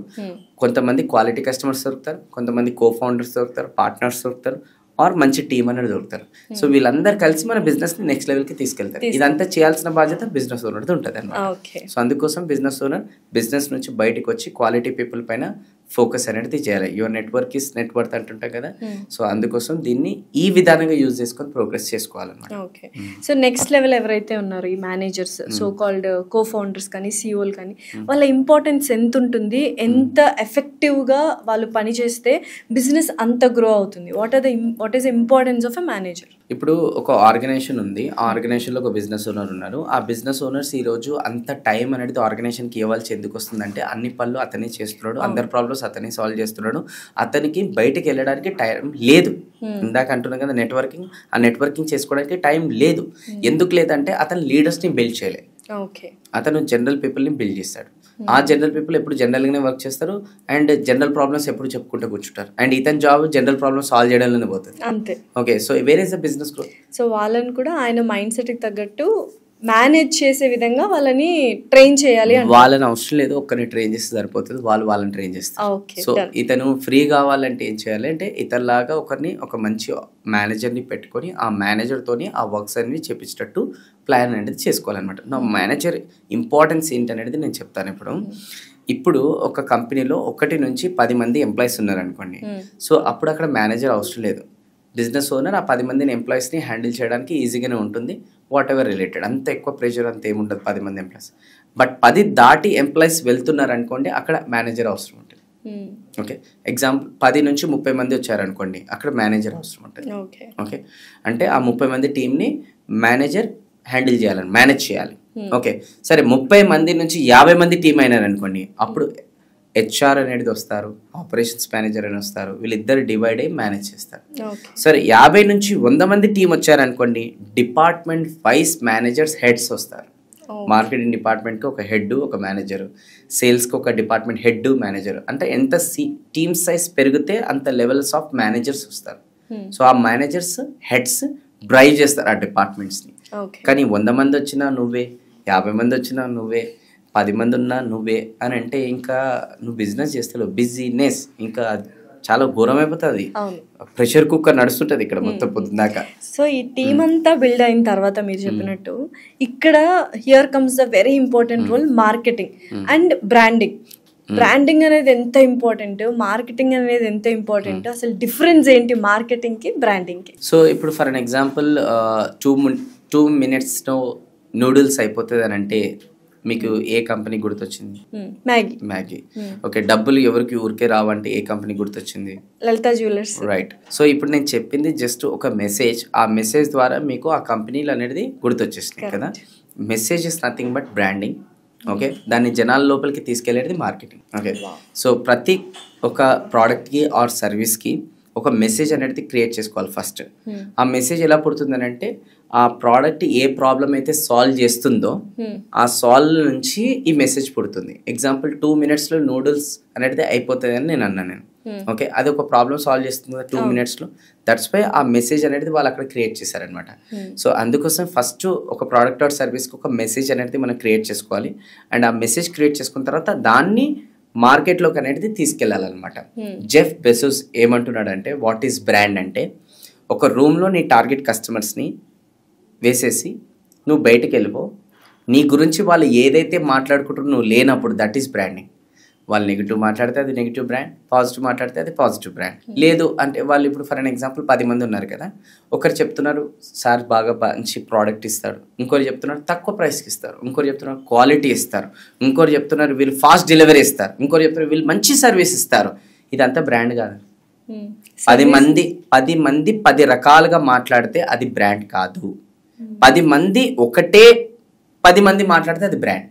కొంతమంది క్వాలిటీ కస్టమర్స్ దొరుకుతారు, కొంతమంది కో-ఫౌండర్స్ దొరుకుతారు, పార్ట్నర్స్ దొరుకుతారు, ఆర్ మంచి టీం అనేది దొరుకుతారు. సో వీళ్ళందరూ కలిసి మన బిజినెస్ని నెక్స్ట్ లెవెల్కి తీసుకెళ్తారు. ఇదంతా చేయాల్సిన బాధ్యత బిజినెస్ ఓనర్ది ఉంటుంది అన్నమాట. సో అందుకోసం బిజినెస్ ఓనర్ బిజినెస్ నుంచి బయటకు వచ్చి క్వాలిటీ పీపుల్ పైన ఫోకస్ అనేది చేయాలి. యువర్ నెట్వర్క్ ఈస్ నెట్వర్క్ అంటుంటాం కదా. సో అందుకోసం దీన్ని ఈ విధానంగా యూజ్ చేసుకొని ప్రోగ్రెస్ చేసుకోవాలన్నమాట. ఓకే. సో నెక్స్ట్ లెవెల్ ఎవరైతే ఉన్నారో ఈ managers, so called co founders కానీ సిఇఓలు కానీ, వాళ్ళ ఇంపార్టెన్స్ ఎంత ఉంటుంది, ఎంత ఎఫెక్టివ్గా వాళ్ళు పని చేస్తే బిజినెస్ అంత గ్రో అవుతుంది? What is the importance of a manager? ఇప్పుడు ఒక ఆర్గనైజేషన్ ఉంది, ఆ ఆర్గనైజేషన్లో ఒక బిజినెస్ ఓనర్ ఉన్నారు. ఆ బిజినెస్ ఓనర్స్ ఈరోజు అంత టైం అనేది ఆర్గనైజేషన్కి ఇవ్వాల్సి ఎందుకు వస్తుందంటే అన్ని పనులు అతనే చేస్తున్నాడు, అందరి ప్రాబ్లమ్స్ అతనే సాల్వ్ చేస్తున్నాడు. అతనికి బయటికి వెళ్ళడానికి టైం లేదు. ఇందాక అంటున్నాం కదా నెట్వర్కింగ్, ఆ నెట్వర్కింగ్ చేసుకోవడానికి టైం లేదు. ఎందుకు లేదంటే అతను లీడర్స్ని బిల్డ్ చేయలేదు. అతను జనరల్ పీపుల్ని బిల్డ్ చేస్తాడు. ఆ జనరల్ పీపుల్ ఎప్పుడు జనరల్గానే వర్క్ చేస్తారు అండ్ జనరల్ ప్రాబ్లమ్స్ ఎప్పుడు చెప్పుకుంటూ కూర్చుంటారు. అండ్ ఇతని జాబ్ జనరల్ ప్రాబ్లమ్స్ సాల్వ్ చేయడంలోనే పోతుంది అంతే. Okay. So where is the business growth? So వాళ్ళని కూడా ఆయన మైండ్ సెట్కి తగ్గట్టు మేనేజ్ చేసే విధంగా వాళ్ళని ట్రైన్ చేయాలి. వాళ్ళని అవసరం లేదు, ఒక్కరిని ట్రైన్ చేస్తే సరిపోతుంది, వాళ్ళని ట్రైన్ చేస్తారు. సో ఇతను ఫ్రీ కావాలంటే ఏం చేయాలి అంటే ఇతనిలాగా ఒక మంచి మేనేజర్ని పెట్టుకొని ఆ మేనేజర్తోని ఆ వర్క్స్ అన్ని చేపించేటట్టు ప్లాన్ అనేది చేసుకోవాలన్నమాట. నా మేనేజర్ ఇంపార్టెన్స్ ఏంటనేది నేను చెప్తాను. ఇప్పుడు ఒక కంపెనీలో 1 నుంచి 10 మంది ఎంప్లాయీస్ ఉన్నారనుకోండి. సో అప్పుడు అక్కడ మేనేజర్ అవసరం లేదు. బిజినెస్ ఓనర్ ఆ 10 మందిని ఎంప్లాయీస్ని హ్యాండిల్ చేయడానికి ఈజీగానే ఉంటుంది. వాట్ ఎవర్ రిలేటెడ్ అంత ఎక్కువ ప్రెషర్ అంత ఏముండదు 10 మంది ఎంప్లాయీస్. బట్ 10 దాటి ఎంప్లాయీస్ వెళ్తున్నారు అనుకోండి, అక్కడ మేనేజర్ అవసరం ఉంటుంది. ఓకే. ఎగ్జాంపుల్ 10 నుంచి 30 మంది వచ్చారనుకోండి, అక్కడ మేనేజర్ అవసరం ఉంటుంది. ఓకే. అంటే ఆ 30 మంది టీంని మేనేజర్ హ్యాండిల్ చేయాలని, మేనేజ్ చేయాలి. ఓకే. సరే 30 మంది నుంచి 50 మంది టీం అయినారనుకోండి, అప్పుడు హెచ్ఆర్ అనేది వస్తారు, ఆపరేషన్స్ మేనేజర్ అని వస్తారు. వీళ్ళిద్దరు డివైడ్ అయ్యి మేనేజ్ చేస్తారు. సరే 50 నుంచి 100 మంది టీం వచ్చారనుకోండి, డిపార్ట్మెంట్ వైస్ మేనేజర్స్, హెడ్స్ వస్తారు. మార్కెటింగ్ డిపార్ట్మెంట్కి ఒక హెడ్, ఒక మేనేజరు, సేల్స్కి ఒక డిపార్ట్మెంట్ హెడ్, మేనేజర్. అంటే ఎంత టీమ్ సైజ్ పెరిగితే అంత లెవెల్స్ ఆఫ్ మేనేజర్స్ వస్తారు. సో ఆ మేనేజర్స్, హెడ్స్ డ్రైవ్ చేస్తారు ఆ డిపార్ట్మెంట్స్ని. కానీ 100 మంది వచ్చినా నువ్వే, 50 మంది వచ్చినా నువ్వే, 10 మంది ఉన్నా నువ్వే అని అంటే ఇంకా నువ్వు బిజినెస్ చేస్తావు, బిజీనెస్ ఇంకా చాలా ఘోరం అయిపోతుంది. ప్రెషర్ కుక్కర్ నడుస్తుంటది ఇక్కడ మొత్తం పొద్దున్నాక. సో ఈ టీమ్ అంతా బిల్డ్ అయిన తర్వాత మీరు చెప్పినట్టు ఇక్కడ here comes the very important role marketing and branding. Branding అనేది ఎంత ఇంపార్టెంట్, మార్కెటింగ్ అనేది ఎంత ఇంపార్టెంట్, అసలు డిఫరెన్స్ ఏంటి మార్కెటింగ్ కి బ్రాండింగ్ కి? సో ఇప్పుడు ఫర్ అన్ ఎగ్జాంపుల్ 2 minutesలో నూడిల్స్ అయిపోతుంది అని అంటే మీకు ఏ కంపెనీ గుర్తొచ్చింది? మ్యాగీ. ఓకే. డబ్బులు ఎవరికి ఊరికే రావంటే ఏ కంపెనీ గుర్తొచ్చింది? లలితా జ్యువెలర్స్. రైట్. సో ఇప్పుడు నేను చెప్పింది జస్ట్ ఒక మెసేజ్. ఆ మెసేజ్ ద్వారా మీకు ఆ కంపెనీలు అనేది గుర్తొచ్చేసినాయి కదా. Message is nothing but branding. Okay. దాన్ని జనాల లోపలికి తీసుకెళ్లేది మార్కెటింగ్. ఓకే. సో ప్రతి ఒక ప్రోడక్ట్కి ఆర్ సర్వీస్కి ఒక మెసేజ్ అనేది క్రియేట్ చేసుకోవాలి ఫస్ట్. ఆ మెసేజ్ ఎలా పుడుతుందని అంటే ఆ ప్రోడక్ట్ ఏ ప్రాబ్లం అయితే సాల్వ్ చేస్తుందో ఆ సాల్వ్ నుంచి ఈ మెసేజ్ పుడుతుంది. ఎగ్జాంపుల్ 2 minutesలో నూడిల్స్ అనేది అయిపోతుంది అని నేను అన్నాను. ఓకే. అది ఒక ప్రాబ్లం సాల్వ్ చేస్తుంది 2 minutesలో. దట్స్ వై ఆ మెసేజ్ అనేది వాళ్ళు అక్కడ క్రియేట్ చేశారనమాట. సో అందుకోసం ఫస్ట్ ఒక ప్రోడక్ట్ ఆర్ సర్వీస్కి ఒక మెసేజ్ అనేది మనం క్రియేట్ చేసుకోవాలి. అండ్ ఆ మెసేజ్ క్రియేట్ చేసుకున్న తర్వాత దాన్ని మార్కెట్లోకి అనేది తీసుకెళ్ళాలన్నమాట. జెఫ్ బెజోస్ ఏమంటున్నాడంటే వాట్ ఈస్ బ్రాండ్ అంటే ఒక రూమ్లో నీ టార్గెట్ కస్టమర్స్ని వేసేసి నువ్వు బయటకు వెళ్ళిపో, నీ గురించి వాళ్ళు ఏదైతే మాట్లాడుకుంటారో నువ్వు లేనప్పుడు దట్ ఈస్ బ్రాండింగ్. వాళ్ళు నెగిటివ్ మాట్లాడితే అది నెగిటివ్ బ్రాండ్, పాజిటివ్ మాట్లాడితే అది పాజిటివ్ బ్రాండ్. లేదు అంటే వాళ్ళు ఇప్పుడు ఫర్ అన్ ఎగ్జాంపుల్ 10 మంది ఉన్నారు కదా, ఒకరు చెప్తున్నారు సార్ బాగా మంచి ప్రోడక్ట్ ఇస్తాడు, ఇంకోరు చెప్తున్నారు తక్కువ ప్రైస్కి ఇస్తారు, ఇంకోరు చెప్తున్నారు క్వాలిటీ ఇస్తారు, ఇంకోరు చెప్తున్నారు వీళ్ళు ఫాస్ట్ డెలివరీ ఇస్తారు, ఇంకోరు చెప్తున్నారు వీళ్ళు మంచి సర్వీస్ ఇస్తారు. ఇదంతా బ్రాండ్ కాదు. 10 మంది 10 రకాలుగా మాట్లాడితే అది బ్రాండ్ కాదు. 10 మంది ఒకటే 10 మంది మాట్లాడితే అది బ్రాండ్.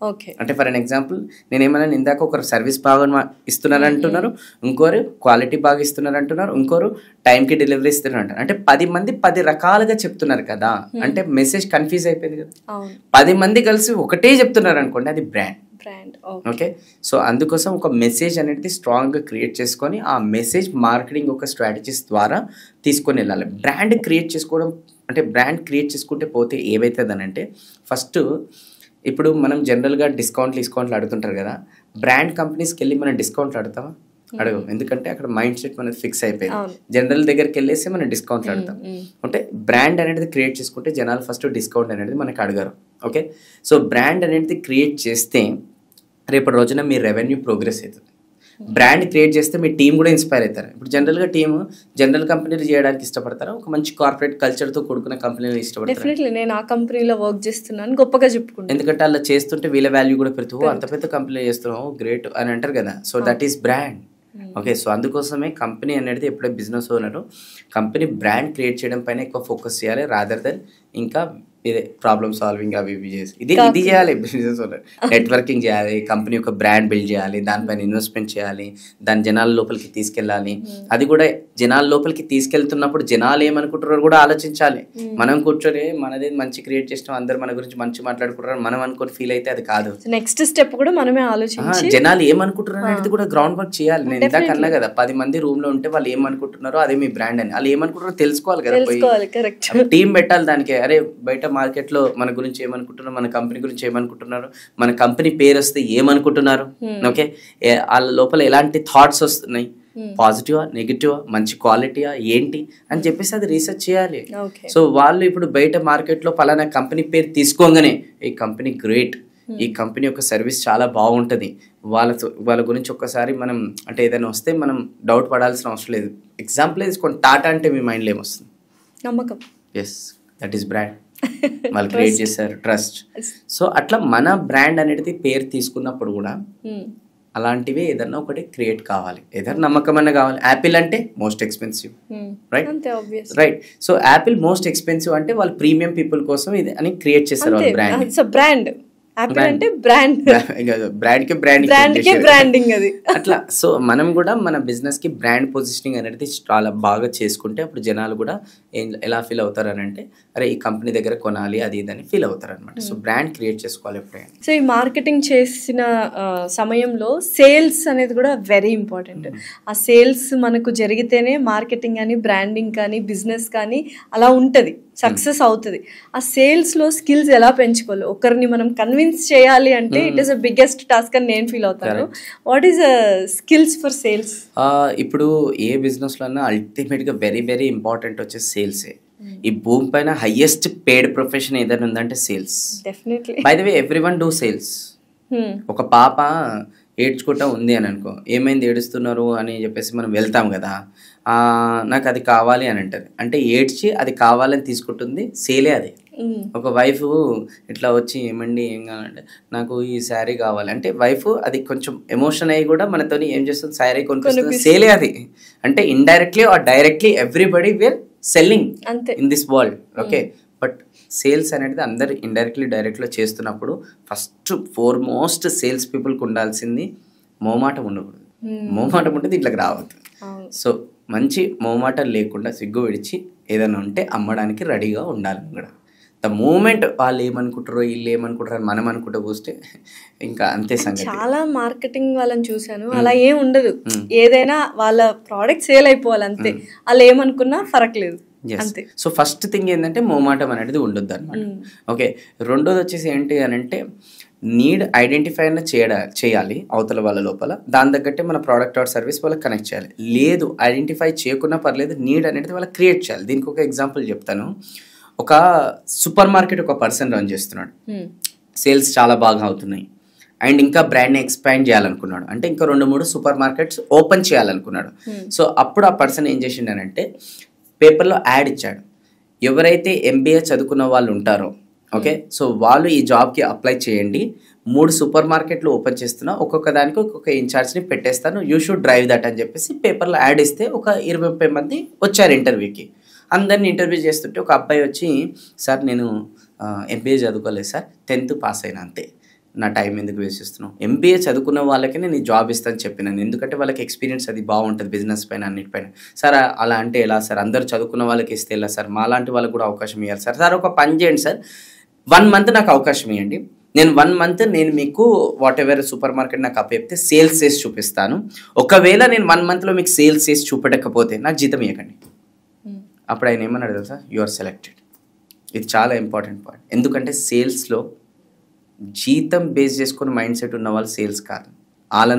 ఓకే. అంటే ఫర్ అన్ ఎగ్జాంపుల్ నేనేమన్నా ఇందాక ఒకరు సర్వీస్ బాగా ఇస్తున్నారు అంటున్నారు, ఇంకోరు క్వాలిటీ బాగా ఇస్తున్నారు అంటున్నారు, ఇంకోరు టైంకి డెలివరీ ఇస్తున్నారు అంటారు. అంటే 10 మంది 10 రకాలుగా చెప్తున్నారు కదా, అంటే మెసేజ్ కన్ఫ్యూజ్ అయిపోయింది కదా. 10 మంది కలిసి ఒకటే చెప్తున్నారు అనుకోండి, అది బ్రాండ్. Brand okay. సో అందుకోసం ఒక మెసేజ్ అనేది స్ట్రాంగ్గా క్రియేట్ చేసుకొని ఆ మెసేజ్ మార్కెటింగ్ ఒక స్ట్రాటజీస్ ద్వారా తీసుకొని వెళ్ళాలి. బ్రాండ్ క్రియేట్ చేసుకోవడం అంటే బ్రాండ్ క్రియేట్ చేసుకుంటే పోతే ఏమవుతుందనంటే ఫస్ట్ ఇప్పుడు మనం జనరల్గా డిస్కౌంట్లు అడుగుతుంటారు కదా, బ్రాండ్ కంపెనీస్కి వెళ్ళి మనం డిస్కౌంట్లు అడుగుతామా? అడగం. ఎందుకంటే అక్కడ మైండ్ సెట్ మనది ఫిక్స్ అయిపోయింది. జనరల్ దగ్గరికి వెళ్ళేసి మనం డిస్కౌంట్లు అడుగుతాం. అంటే బ్రాండ్ అనేది క్రియేట్ చేసుకుంటే జనాలు ఫస్ట్ డిస్కౌంట్ అనేది మనకి అడగరు. ఓకే. సో బ్రాండ్ అనేది క్రియేట్ చేస్తే రేపటి రోజున మీ రెవెన్యూ ప్రోగ్రెస్ అవుతుంది. బ్రాండ్ క్రియేట్ చేస్తే మీ టీం కూడా ఇన్స్పైర్ అవుతారు. ఇప్పుడు జనరల్గా టీము జనరల్ కంపెనీలు చేయడానికి ఇష్టపడతారా, ఒక మంచి కార్పొరేట్ కల్చర్తో కూడుకున్న కంపెనీలు ఇష్టపడతారు? డెఫినెట్లీ నేను ఆ కంపెనీలో వర్క్ చేస్తున్నాను గొప్పగా చెప్పుకుంటాను. ఎందుకంటే అలా చేస్తుంటే వీళ్ళ వాల్యూ కూడా పెరుగుతుంది. అంత పెద్ద కంపెనీలో చేస్తున్నావు గ్రేట్ అని అంటారు కదా. So that is brand. Okay. So అందుకోసమే కంపెనీ అనేది ఎప్పుడే business owner company brand create చేయడం పైన ఎక్కువ ఫోకస్ చేయాలి, రాదర్ దెన్ ఇంకా ఇదే ప్రాబ్లమ్ సాల్వింగ్ అవి ఇవి చేసి ఇది చేయాలి. బిజినెస్ ఓనర్ నెట్వర్కింగ్ చేయాలి, కంపెనీ యొక్క బ్రాండ్ బిల్డ్ చేయాలి, దానిపైన ఇన్వెస్ట్మెంట్ చేయాలి, దాని జనాల లోపలికి తీసుకెళ్ళాలి. అది కూడా జనాల లోపలికి తీసుకెళ్తున్నప్పుడు జనాలు ఏమనుకుంటున్నారో కూడా ఆలోచించాలి. మనం కూర్చొని మనది మంచి క్రియేట్ చేసినాం, అందరు మన గురించి మంచి మాట్లాడుకుంటారు మనం అనుకుని ఫీల్ అయితే అది కాదు. నెక్స్ట్ స్టెప్ కూడా మనమే ఆలోచించి జనాలు ఏమనుకుంటున్నారు అనేది కూడా గ్రౌండ్ వర్క్ చేయాలి. నేను ఇందాక అన్నా కదా 10 మంది రూమ్ లో ఉంటే వాళ్ళు ఏమనుకుంటున్నారో అదే మీ బ్రాండ్ అని. వాళ్ళు ఏమనుకుంటారో తెలుసుకోవాలి కదా, టీం పెట్టాలి దానికి. అరే బయట మార్కెట్లో మన గురించి ఏమనుకుంటున్నారు, మన కంపెనీ గురించి ఏమనుకుంటున్నారు, మన కంపెనీ పేరు వస్తే ఏమనుకుంటున్నారు, ఓకే, వాళ్ళ లోపల ఎలాంటి థాట్స్ వస్తున్నాయి, పాజిటివా నెగిటివా మంచి క్వాలిటీయా ఏంటి అని చెప్పేసి అది రీసెర్చ్ చేయాలి. సో వాళ్ళు ఇప్పుడు బయట మార్కెట్లో పలానా కంపెనీ పేరు తీసుకోగానే ఈ కంపెనీ గ్రేట్, ఈ కంపెనీ యొక్క సర్వీస్ చాలా బాగుంటుంది, వాళ్ళ గురించి ఒక్కసారి మనం అంటే ఏదైనా వస్తే మనం డౌట్ పడాల్సిన అవసరం లేదు. ఎగ్జాంపుల్ తీసుకోండి, టాటా అంటే మీ మైండ్లో ఏమొస్తుంది? నమ్మకం. Yes, that is brand. వాళ్ళు క్రియేట్ చేశారు ట్రస్ట్. సో అట్లా మన బ్రాండ్ అనేది పేరు తీసుకున్నప్పుడు కూడా అలాంటివి ఏదన్నా ఒకటి క్రియేట్ కావాలి, ఏదైనా నమ్మకం అన్న కావాలి. యాపిల్ అంటే most expensive, right. So Apple most expensive అంటే వాళ్ళు ప్రీమియం పీపుల్ కోసం ఇది అని క్రియేట్ చేశారు వాళ్ళ బ్రాండ్. యాపిల్ అంటే బ్రాండింగ్ అది అట్లా. సో మనం కూడా మన బిజినెస్ కి బ్రాండ్ పొజిషనింగ్ అనేది చాలా బాగా చేసుకుంటే అప్పుడు జనాలు కూడా ఎలా ఫీల్ అవుతారు అని అంటే అరే ఈ కంపెనీ దగ్గర కొనాలి అది ఇదని ఫీల్ అవుతారు అనమాట. సో బ్రాండ్ క్రియేట్ చేసుకోవాలి ఎప్పుడైనా. సో ఈ మార్కెటింగ్ చేసిన సమయంలో సేల్స్ అనేది కూడా వెరీ ఇంపార్టెంట్. ఆ సేల్స్ మనకు జరిగితేనే మార్కెటింగ్ కానీ బ్రాండింగ్ కానీ బిజినెస్ కానీ అలా ఉంటుంది, సక్సెస్ అవుతుంది. ఆ సేల్స్లో స్కిల్స్ ఎలా పెంచుకోవాలి, ఒకరిని మనం కన్విన్స్ చేయాలి అంటే it is the biggest task అని నేను ఫీల్ అవుతాను. What is skills for sales? ఇప్పుడు ఏ బిజినెస్లో అన్నా అల్టిమేట్గా వెరీ వెరీ ఇంపార్టెంట్ వచ్చేసి సేల్సే. ఈ భూమి పైన హైయెస్ట్ పేడ్ ప్రొఫెషన్ ఏదైనా ఉందంటే sales. Definitely. By the way everyone do sales. ఒక పాప ఏడ్చుకుంటా ఉంది అని అనుకో, ఏమైంది ఏడుస్తున్నారు అని చెప్పేసి మనం వెళ్తాం కదా, నాకు అది కావాలి అని అంటారు. అంటే ఏడ్చి అది కావాలని తీసుకుంటుంది సేలే అది. ఒక వైఫ్ ఇట్లా వచ్చి ఏమండి ఏం కావాలంటే నాకు ఈ శారీ కావాలి అంటే వైఫ్ అది కొంచెం ఎమోషన్ అయ్యి కూడా మనతో ఏం చేస్తుంది, శారీ కొనుక్కొస్తుంది, సేలే అది. అంటే indirectly or directly everybody were selling in this world. Okay. But sales అనేది అందరు ఇండైరెక్ట్లీ డైరెక్ట్లో చేస్తున్నప్పుడు ఫస్ట్ ఫోర్మోస్ట్ సేల్స్ పీపుల్కి ఉండాల్సింది మోమాటం ఉండకూడదు. మోమాటం ఉంటే దీంట్లోకి రావద్దు. సో మంచి మోమాటం లేకుండా సిగ్గు విడిచి ఏదైనా ఉంటే అమ్మడానికి రెడీగా ఉండాలి కూడా. ద మూమెంట్ వాళ్ళు ఏమనుకుంటారో వీళ్ళు ఏమనుకుంటారో అని మనం అనుకుంటూ కూస్తే ఇంకా అంతే సంగతి. చాలా మార్కెటింగ్ వాళ్ళని చూశాను, అలా ఏం ఉండదు. ఏదైనా వాళ్ళ ప్రోడక్ట్ సేల్ అయిపోవాలి అంతే, వాళ్ళు ఏమనుకున్నా ఫరక్ లేదు. సో ఫస్ట్ థింగ్ ఏంటంటే మోమాటం అనేది ఉండొద్దు అనమాట. ఓకే. రెండోది వచ్చేసి ఏంటి అని అంటే నీడ్ ఐడెంటిఫై అన్న చేయాలి అవతల వాళ్ళ లోపల, దాని తగ్గట్టే మన ప్రోడక్ట్ ఆర్ సర్వీస్ వాళ్ళకి కనెక్ట్ చేయాలి. లేదు ఐడెంటిఫై చేయకున్నా పర్లేదు, నీడ్ అనేది వాళ్ళకి క్రియేట్ చేయాలి. దీనికి ఒక ఎగ్జాంపుల్ చెప్తాను. ఒక సూపర్ మార్కెట్ ఒక పర్సన్ రన్ చేస్తున్నాడు, సేల్స్ చాలా బాగా అవుతున్నాయి అండ్ ఇంకా బ్రాండ్ని ఎక్స్పాండ్ చేయాలనుకున్నాడు, అంటే ఇంకా 2-3 సూపర్ మార్కెట్స్ ఓపెన్ చేయాలనుకున్నాడు. సో అప్పుడు ఆ పర్సన్ ఏం చేసిండనంటే పేపర్లో యాడ్ ఇచ్చాడు, ఎవరైతే MBA చదువుకున్న వాళ్ళు ఉంటారో ఓకే, సో వాళ్ళు ఈ జాబ్కి అప్లై చేయండి, 3 సూపర్ మార్కెట్లు ఓపెన్ చేస్తున్నా, ఒక్కొక్క దానికి ఒక్కొక్క ఇన్ఛార్జ్ని పెట్టేస్తాను, యూ షుడ్ డ్రైవ్ దట్ అని చెప్పేసి పేపర్లో యాడ్ ఇస్తే ఒక 20-30 మంది వచ్చారు ఇంటర్వ్యూకి. అందరిని ఇంటర్వ్యూ చేస్తుంటే ఒక అబ్బాయి వచ్చి సార్ నేను MBA చదువుకోలేదు సార్, 10th పాస్ అయినా అంతే, నా టైం ఎందుకు వేస్ట్ చేస్తున్నావు, MBA చదువుకున్న వాళ్ళకి నేను జాబ్ ఇస్తాను చెప్పినాను, ఎందుకంటే వాళ్ళకి ఎక్స్పీరియన్స్ అది బాగుంటుంది బిజినెస్ పైన అన్నిటిపైన. సార్ అలా అంటే ఎలా సార్, అందరు చదువుకున్న వాళ్ళకి ఇస్తే ఎలా సార్, మాలాంటి వాళ్ళకి కూడా అవకాశం ఇవ్వాలి సార్. సార్ ఒక పని చేయండి సార్, 1 month నాకు అవకాశం ఇవ్వండి, నేను 1 month నేను మీకు వాట్ ఎవర్ సూపర్ మార్కెట్ నాకు చెప్తే సేల్స్ చేసి చూపిస్తాను. ఒకవేళ నేను 1 monthలో మీకు సేల్స్ చేసి చూపెట్టకపోతే నాకు జీతం ఇవ్వకండి. అప్పుడు ఆయన ఏమన్నాడు తెలుసా, యు ఆర్ సెలెక్టెడ్. ఇది చాలా ఇంపార్టెంట్ పాయింట్. ఎందుకంటే సేల్స్లో జీతం బేస్ చేసుకుని మైండ్ సెట్ ఉన్న వాళ్ళు సేల్స్ కాదు,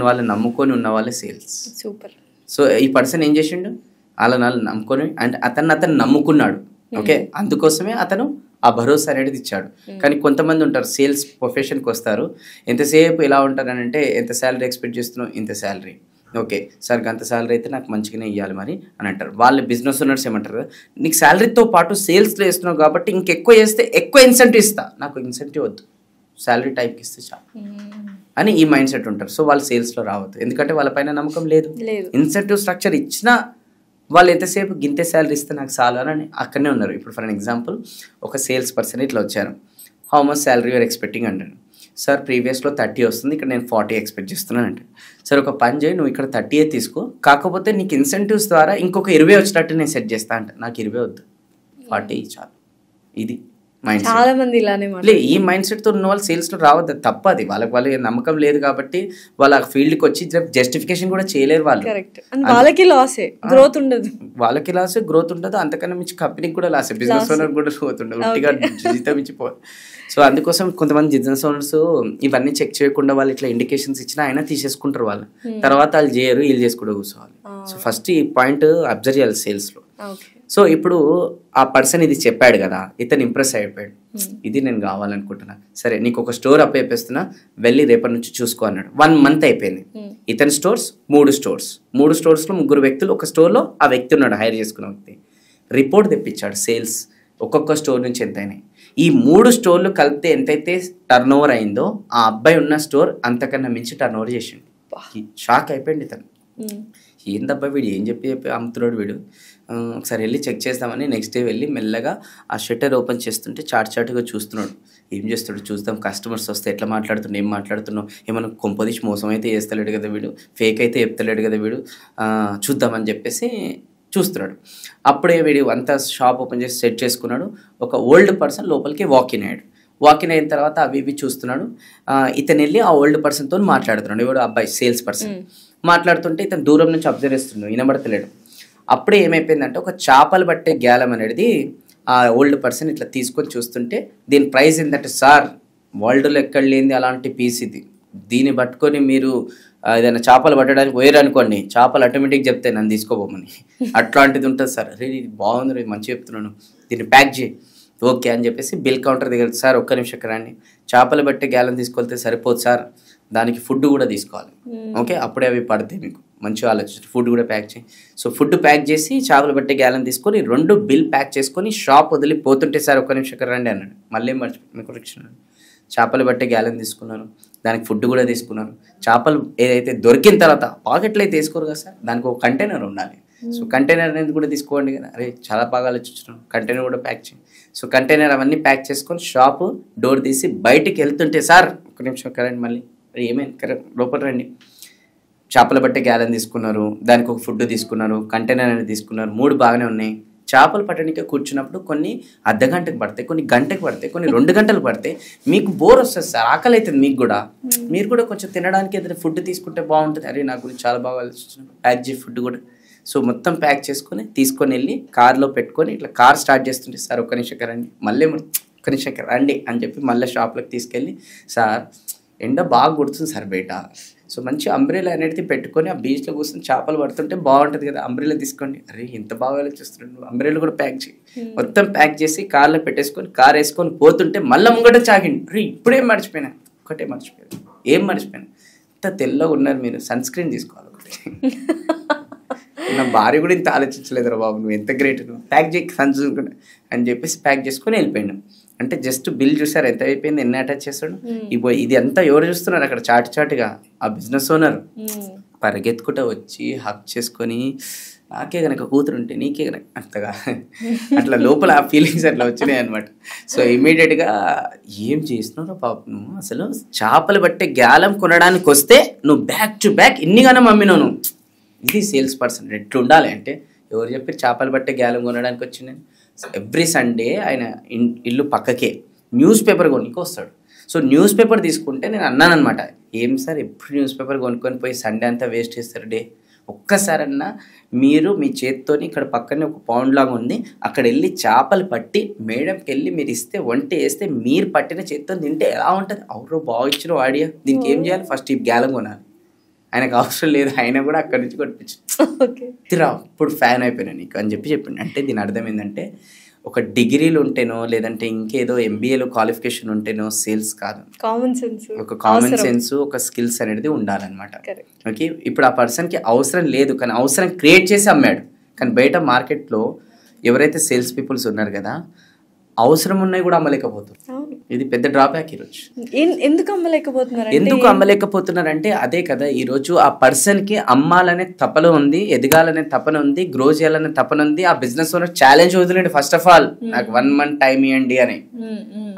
వాళ్ళు నమ్ముకొని ఉన్న వాళ్ళే సేల్స్. సూపర్. సో ఈ పర్సన్ ఏం చేసిండు, వాళ్ళు నమ్ముకొని అంటే అతను నమ్ముకున్నాడు. ఓకే, అందుకోసమే అతను ఆ భరోసా అనేది ఇచ్చాడు. కానీ కొంతమంది ఉంటారు సేల్స్ ప్రొఫెషన్కి వస్తారు, ఎంతసేపు ఎలా ఉంటారనంటే ఎంత శాలరీ ఎక్స్పెక్ట్ చేస్తున్నావు, ఇంత శాలరీ, ఓకే సార్ అంత శాలరీ అయితే నాకు మంచిగానే ఇవ్వాలి మరి అని అంటారు. వాళ్ళ బిజినెస్ ఓనర్స్ ఏమంటారు, నీకు శాలరీతో పాటు సేల్స్లో వేస్తున్నావు కాబట్టి ఇంకెక్కువ చేస్తే ఎక్కువ ఇన్సెంటివ్ ఇస్తా, నాకు ఇన్సెంటివ్ వద్దు, శాలరీ టైప్కి ఇస్తే చాలు అని ఈ మైండ్ సెట్ ఉంటారు. సో వాళ్ళు సేల్స్లో రావద్దు, ఎందుకంటే వాళ్ళపైన నమ్మకం లేదు. ఇన్సెంటివ్ స్ట్రక్చర్ ఇచ్చినా వాళ్ళు ఎంతసేపు గింతే శాలరీ ఇస్తే నాకు చాలు అని అక్కడనే ఉన్నారు. ఇప్పుడు ఫర్ ఎగ్జాంపుల్ ఒక సేల్స్ పర్సన్ ఇట్లా వచ్చారు, how much salary you are expecting అంటాను. సార్ ప్రీవియస్లో 30 వస్తుంది, ఇక్కడ నేను 40 ఎక్స్పెక్ట్ చేస్తున్నాను అంటే, సార్ ఒక పని చేయి, నువ్వు ఇక్కడ 30 తీసుకో, కాకపోతే నీకు ఇన్సెంటివ్స్ ద్వారా ఇంకొక 20 వచ్చినట్టు నేను సెట్ చేస్తా అంటే, నాకు 20 వద్దు, 40 చాలు. ఇది మైండ్ సెట్. చాలా మంది ఇలానే ఈ మైండ్ సెట్తో ఉన్న వాళ్ళు సేల్స్లో రావద్దు, తప్పది. వాళ్ళకి నమ్మకం లేదు కాబట్టి వాళ్ళ ఫీల్డ్కి వచ్చి జస్టిఫికేషన్ కూడా చేయలేరు వాళ్ళు. వాళ్ళకి లాసే, గ్రోత్ ఉండదు. వాళ్ళకి లాసే, గ్రోత్ ఉండదు. అంతకన్నా మించి కంపెనీకి కూడా లాసే, బిజినెస్ ఓనర్ కూడా గ్రోత్ ఉండదు, ఉట్టిగా జీతం ఇచ్చిపోవాలి. సో అందుకోసం కొంతమంది బిజినెస్ ఓనర్స్ ఇవన్నీ చెక్ చేయకుండా వాళ్ళు ఇట్లా ఇండికేషన్స్ ఇచ్చినా అయినా తీసేసుకుంటారు వాళ్ళు. తర్వాత వాళ్ళు చేయరు, వీళ్ళు చేసుకుంటూ కూర్చోవాలి. సో ఫస్ట్ ఈ పాయింట్ అబ్జర్వ్ చేయాలి సేల్స్లో. సో ఇప్పుడు ఆ పర్సన్ ఇది చెప్పాడు కదా, ఇతను ఇంప్రెస్ అయిపోయాడు, ఇది నేను కావాలనుకుంటున్నా, సరే నీకు ఒక స్టోర్ అప్పేస్తున్నా, వెళ్ళి రేపటి నుంచి చూసుకో అన్నాడు. 1 month అయిపోయింది. ఇతని స్టోర్స్ 3 స్టోర్స్, 3 స్టోర్స్లో 3 వ్యక్తులు, ఒక స్టోర్లో ఆ వ్యక్తి ఉన్నాడు, హైర్ చేసుకున్న వ్యక్తి. రిపోర్ట్ తెప్పించాడు సేల్స్, ఒక్కొక్క స్టోర్ నుంచి ఎంత అయినాయి. ఈ 3 స్టోర్లు కలిపితే ఎంతైతే టర్న్ ఓవర్ అయిందో ఆ అబ్బాయి ఉన్న స్టోర్ అంతకన్నా మించి టర్న్ ఓవర్ చేసిండు. షాక్ అయిపోయింది ఇతను, ఏందబ్బా వీడు ఏం చెప్పి అమ్ముతున్నాడు వీడు, ఒకసారి వెళ్ళి చెక్ చేద్దామని నెక్స్ట్ డే వెళ్ళి మెల్లగా ఆ షట్టర్ ఓపెన్ చేస్తుంటే చాటుగా చూస్తున్నాడు. ఏం చేస్తాడు చూద్దాం, కస్టమర్స్ వస్తే ఎట్లా మాట్లాడుతున్నావు, ఏం మాట్లాడుతున్నావు, ఏమైనా కొంపదీసి మోసం అయితే చేస్తలేడు కదా వీడు, ఫేక్ అయితే చెప్తలేడు కదా వీడు, చూద్దామని చెప్పేసి చూస్తున్నాడు. అప్పుడే వీడు అంతా షాప్ ఓపెన్ చేసి సెట్ చేసుకున్నాడు. ఒక ఓల్డ్ పర్సన్ లోపలికి వాకిన్ అయ్యాడు. వాకిన్ అయిన తర్వాత అవి ఇవి చూస్తున్నాడు. ఇతను వెళ్ళి ఆ ఓల్డ్ పర్సన్తో మాట్లాడుతున్నాడు. ఎవడు అబ్బాయి సేల్స్ పర్సన్ మాట్లాడుతుంటే ఇతను దూరం నుంచి అబ్జర్వ్ చేస్తున్నాడు, వినబడతలేడు. అప్పుడే ఏమైపోయిందంటే ఒక చేపలు పట్టే గ్యాలం అనేది ఆ ఓల్డ్ పర్సన్ ఇట్లా తీసుకొని చూస్తుంటే దీని ప్రైస్ ఏంటంటే, సార్ వరల్డ్లో ఎక్కడ లేనిది అలాంటి పీస్ ఇది, దీన్ని పట్టుకొని మీరు ఏదైనా చేపలు పట్టడానికి పోయారనుకోండి, చేపలు ఆటోమేటిక్ చెప్తే నన్ను తీసుకోబోమని, అట్లాంటిది ఉంటుంది సార్. అరే ఇది బాగుంది, మంచిగా చెప్తున్నాను, దీన్ని ప్యాక్ చేయి, ఓకే అని చెప్పేసి బిల్ కౌంటర్ దగ్గర, సార్ ఒక్క నిమిషం రండి, చేపలు పట్టే గ్యాలం తీసుకెళ్తే సరిపోదు సార్, దానికి ఫుడ్ కూడా తీసుకోవాలి, ఓకే అప్పుడే అవి పడతాయి, మీకు మంచిగా ఆలోచించి ఫుడ్ కూడా ప్యాక్ చేయి. సో ఫుడ్ ప్యాక్ చేసి చేపలు పట్టే గ్యాలం తీసుకొని 2 బిల్ ప్యాక్ చేసుకొని షాప్ వదిలిపోతుంటే, సార్ ఒక్క నిమిషం రండి అన్నాడు. మళ్ళీ మర్చిపోయి చేపలు పట్టే గ్యాలం తీసుకున్నాను, దానికి ఫుడ్ కూడా తీసుకున్నాను. చేపలు ఏదైతే దొరికిన తర్వాత పాకెట్లో అయితే వేసుకోరు కదా సార్, దానికి ఒక కంటైనర్ ఉండాలి. సో కంటైనర్ అనేది కూడా తీసుకోండి కదా, అరే చాలా బాగా ఆలోచించున్నాను, కంటైనర్ కూడా ప్యాక్ చేయండి. సో కంటైనర్ అవన్నీ ప్యాక్ చేసుకొని షాపు డోర్ తీసి బయటికి వెళ్తుంటే, సార్ ఒక నిమిషం కరెంట్ మళ్ళీ ఏమైంది కరెక్ట్ లోపల రండి, చేపలు పట్టే గ్యాలం తీసుకున్నారు, దానికి ఒక ఫుడ్ తీసుకున్నారు, కంటైనర్ అనేది తీసుకున్నారు, 3 బాగానే ఉన్నాయి. చేపలు పట్టడానికి కూర్చున్నప్పుడు కొన్ని అర్ధగంటకు పడతాయి, కొన్ని గంటకు పడతాయి, కొన్ని 2 గంటలు పడతాయి. మీకు బోర్ వస్తుంది సార్, ఆకలి అవుతుంది మీకు కూడా, మీరు కూడా కొంచెం తినడానికి ఏదైనా ఫుడ్ తీసుకుంటే బాగుంటుంది. అరే నా గురించి చాలా బాగా ఆలోచిస్తున్నాను, ప్యాక్ చేసి ఫుడ్ కూడా. సో మొత్తం ప్యాక్ చేసుకొని తీసుకొని వెళ్ళి కార్లో పెట్టుకొని ఇట్లా కార్ స్టార్ట్ చేస్తుంటే, సార్ ఒక్క నిమిషం రండి, మళ్ళీ ఒక్క నిమిషం రండి అని చెప్పి మళ్ళీ షాప్లోకి తీసుకెళ్ళి, సార్ ఎండ బాగా కొడుతుంది సార్ బయట, సో మంచి అంబ్రెలా అనేది పెట్టుకొని ఆ బీచ్లో కూర్చొని చేపలు పడుతుంటే బాగుంటుంది కదా, అంబ్రెలా తీసుకోండి. అరే ఎంత బాగా ఆలోచిస్తున్నాడు, అంబ్రెలా కూడా ప్యాక్ చేయి. మొత్తం ప్యాక్ చేసి కార్లో పెట్టేసుకొని కార్ వేసుకొని పోతుంటే మళ్ళీ ముంగట చాగిండి. అరే ఇప్పుడేం మర్చిపోయినా, ఒకటే మర్చిపోయాను, ఏం మర్చిపోయాను, ఇంత తెల్లగా ఉన్నారు మీరు, సన్ స్క్రీన్ తీసుకోవాలి ఒకటి. నా భార్య కూడా ఇంత ఆలోచించలేదురా బాబు, నువ్వు ఎంత గ్రేట్, నువ్వు ప్యాక్ చేయి సన్ స్క్రీన్ అని చెప్పేసి ప్యాక్ చేసుకొని వెళ్ళిపోయాడు. అంటే జస్ట్ బిల్ చూసారు ఎంత అయిపోయింది, ఎన్ని అటాచ్ చేస్తాడు. ఇది అంతా ఎవరు చూస్తున్నారు అక్కడ, చాటుగా ఆ బిజినెస్ ఓనర్ పరిగెత్తుకుంటూ వచ్చి హక్ చేసుకొని, నాకే కనుక కూతురు ఉంటే నీకే కనుక అంతగా అట్లా లోపల ఆ ఫీలింగ్స్ అట్లా వచ్చినాయి అనమాట. సో ఇమీడియట్గా ఏం చేస్తున్నారో పాప, నువ్వు అసలు చేపలు పట్టే గ్యాలం కొనడానికి వస్తే నువ్వు బ్యాక్ టు బ్యాక్ ఇన్నిగానో మమ్మీను, ఇది సేల్స్ పర్సన్ ఎట్లా ఉండాలి అంటే, ఎవరు చెప్పి చేపలు పట్టే గ్యాలం కొనడానికి వచ్చిందని. ఎవ్రీ సండే ఆయన ఇల్లు పక్కకే న్యూస్ పేపర్ కొనికి వస్తాడు. సో న్యూస్ పేపర్ తీసుకుంటే నేను అన్నాను అనమాట, ఏం సార్ ఎప్పుడు న్యూస్ పేపర్ కొనుక్కొని పోయి సండే అంతా వేస్ట్ చేస్తారు డే, ఒక్కసారన్నా మీరు మీ చేత్తోని ఇక్కడ పక్కనే ఒక పౌండ్ లాగా ఉంది, అక్కడ వెళ్ళి చేపలు పట్టి మేడంకి వెళ్ళి మీరు ఇస్తే వంట వేస్తే మీరు పట్టిన చేత్తో తింటే ఎలా ఉంటుంది, అవురో బాగా ఇచ్చిన ఐడియా, దీనికి ఏం చేయాలి, ఫస్ట్ ఈ గ్యాలం కొనాలి. ఆయనకు అవసరం లేదు, ఆయన కూడా అక్కడి నుంచి కొట్టించు ఇప్పుడు ఫ్యాన్ అయిపోయినా నీకు అని చెప్పిండు. అంటే దీని అర్థం ఏంటంటే ఒక డిగ్రీలు ఉంటేనో లేదంటే ఇంకేదో ఎంబీఏలో క్వాలిఫికేషన్ ఉంటేనో సేల్స్ కాదు, ఒక కామన్ సెన్స్ ఒక స్కిల్స్ అనేది ఉండాలన్నమాట. ఓకే, ఇప్పుడు ఆ పర్సన్కి అవసరం లేదు కానీ అవసరం క్రియేట్ చేసి అమ్మాడు. కానీ బయట మార్కెట్లో ఎవరైతే సేల్స్ పీపుల్స్ ఉన్నారు కదా, అవసరం ఉన్నాయి కూడా అమ్మలేకపోతున్నారు. ఇది పెద్ద డ్రాబ్యాక్ ఈరోజు. ఎందుకు అమ్మలేకపోతున్నారంటే అదే కదా, ఈరోజు ఆ పర్సన్కి అమ్మాలనే తపన ఉంది, ఎదగాలనే తపన ఉంది, గ్రో చేయాలనే తపన ఉంది. ఆ బిజినెస్ ఓనర్ ఛాలెంజ్ వదిలేండి, ఫస్ట్ ఆఫ్ ఆల్ నాకు 1 month టైం ఇవ్వండి అని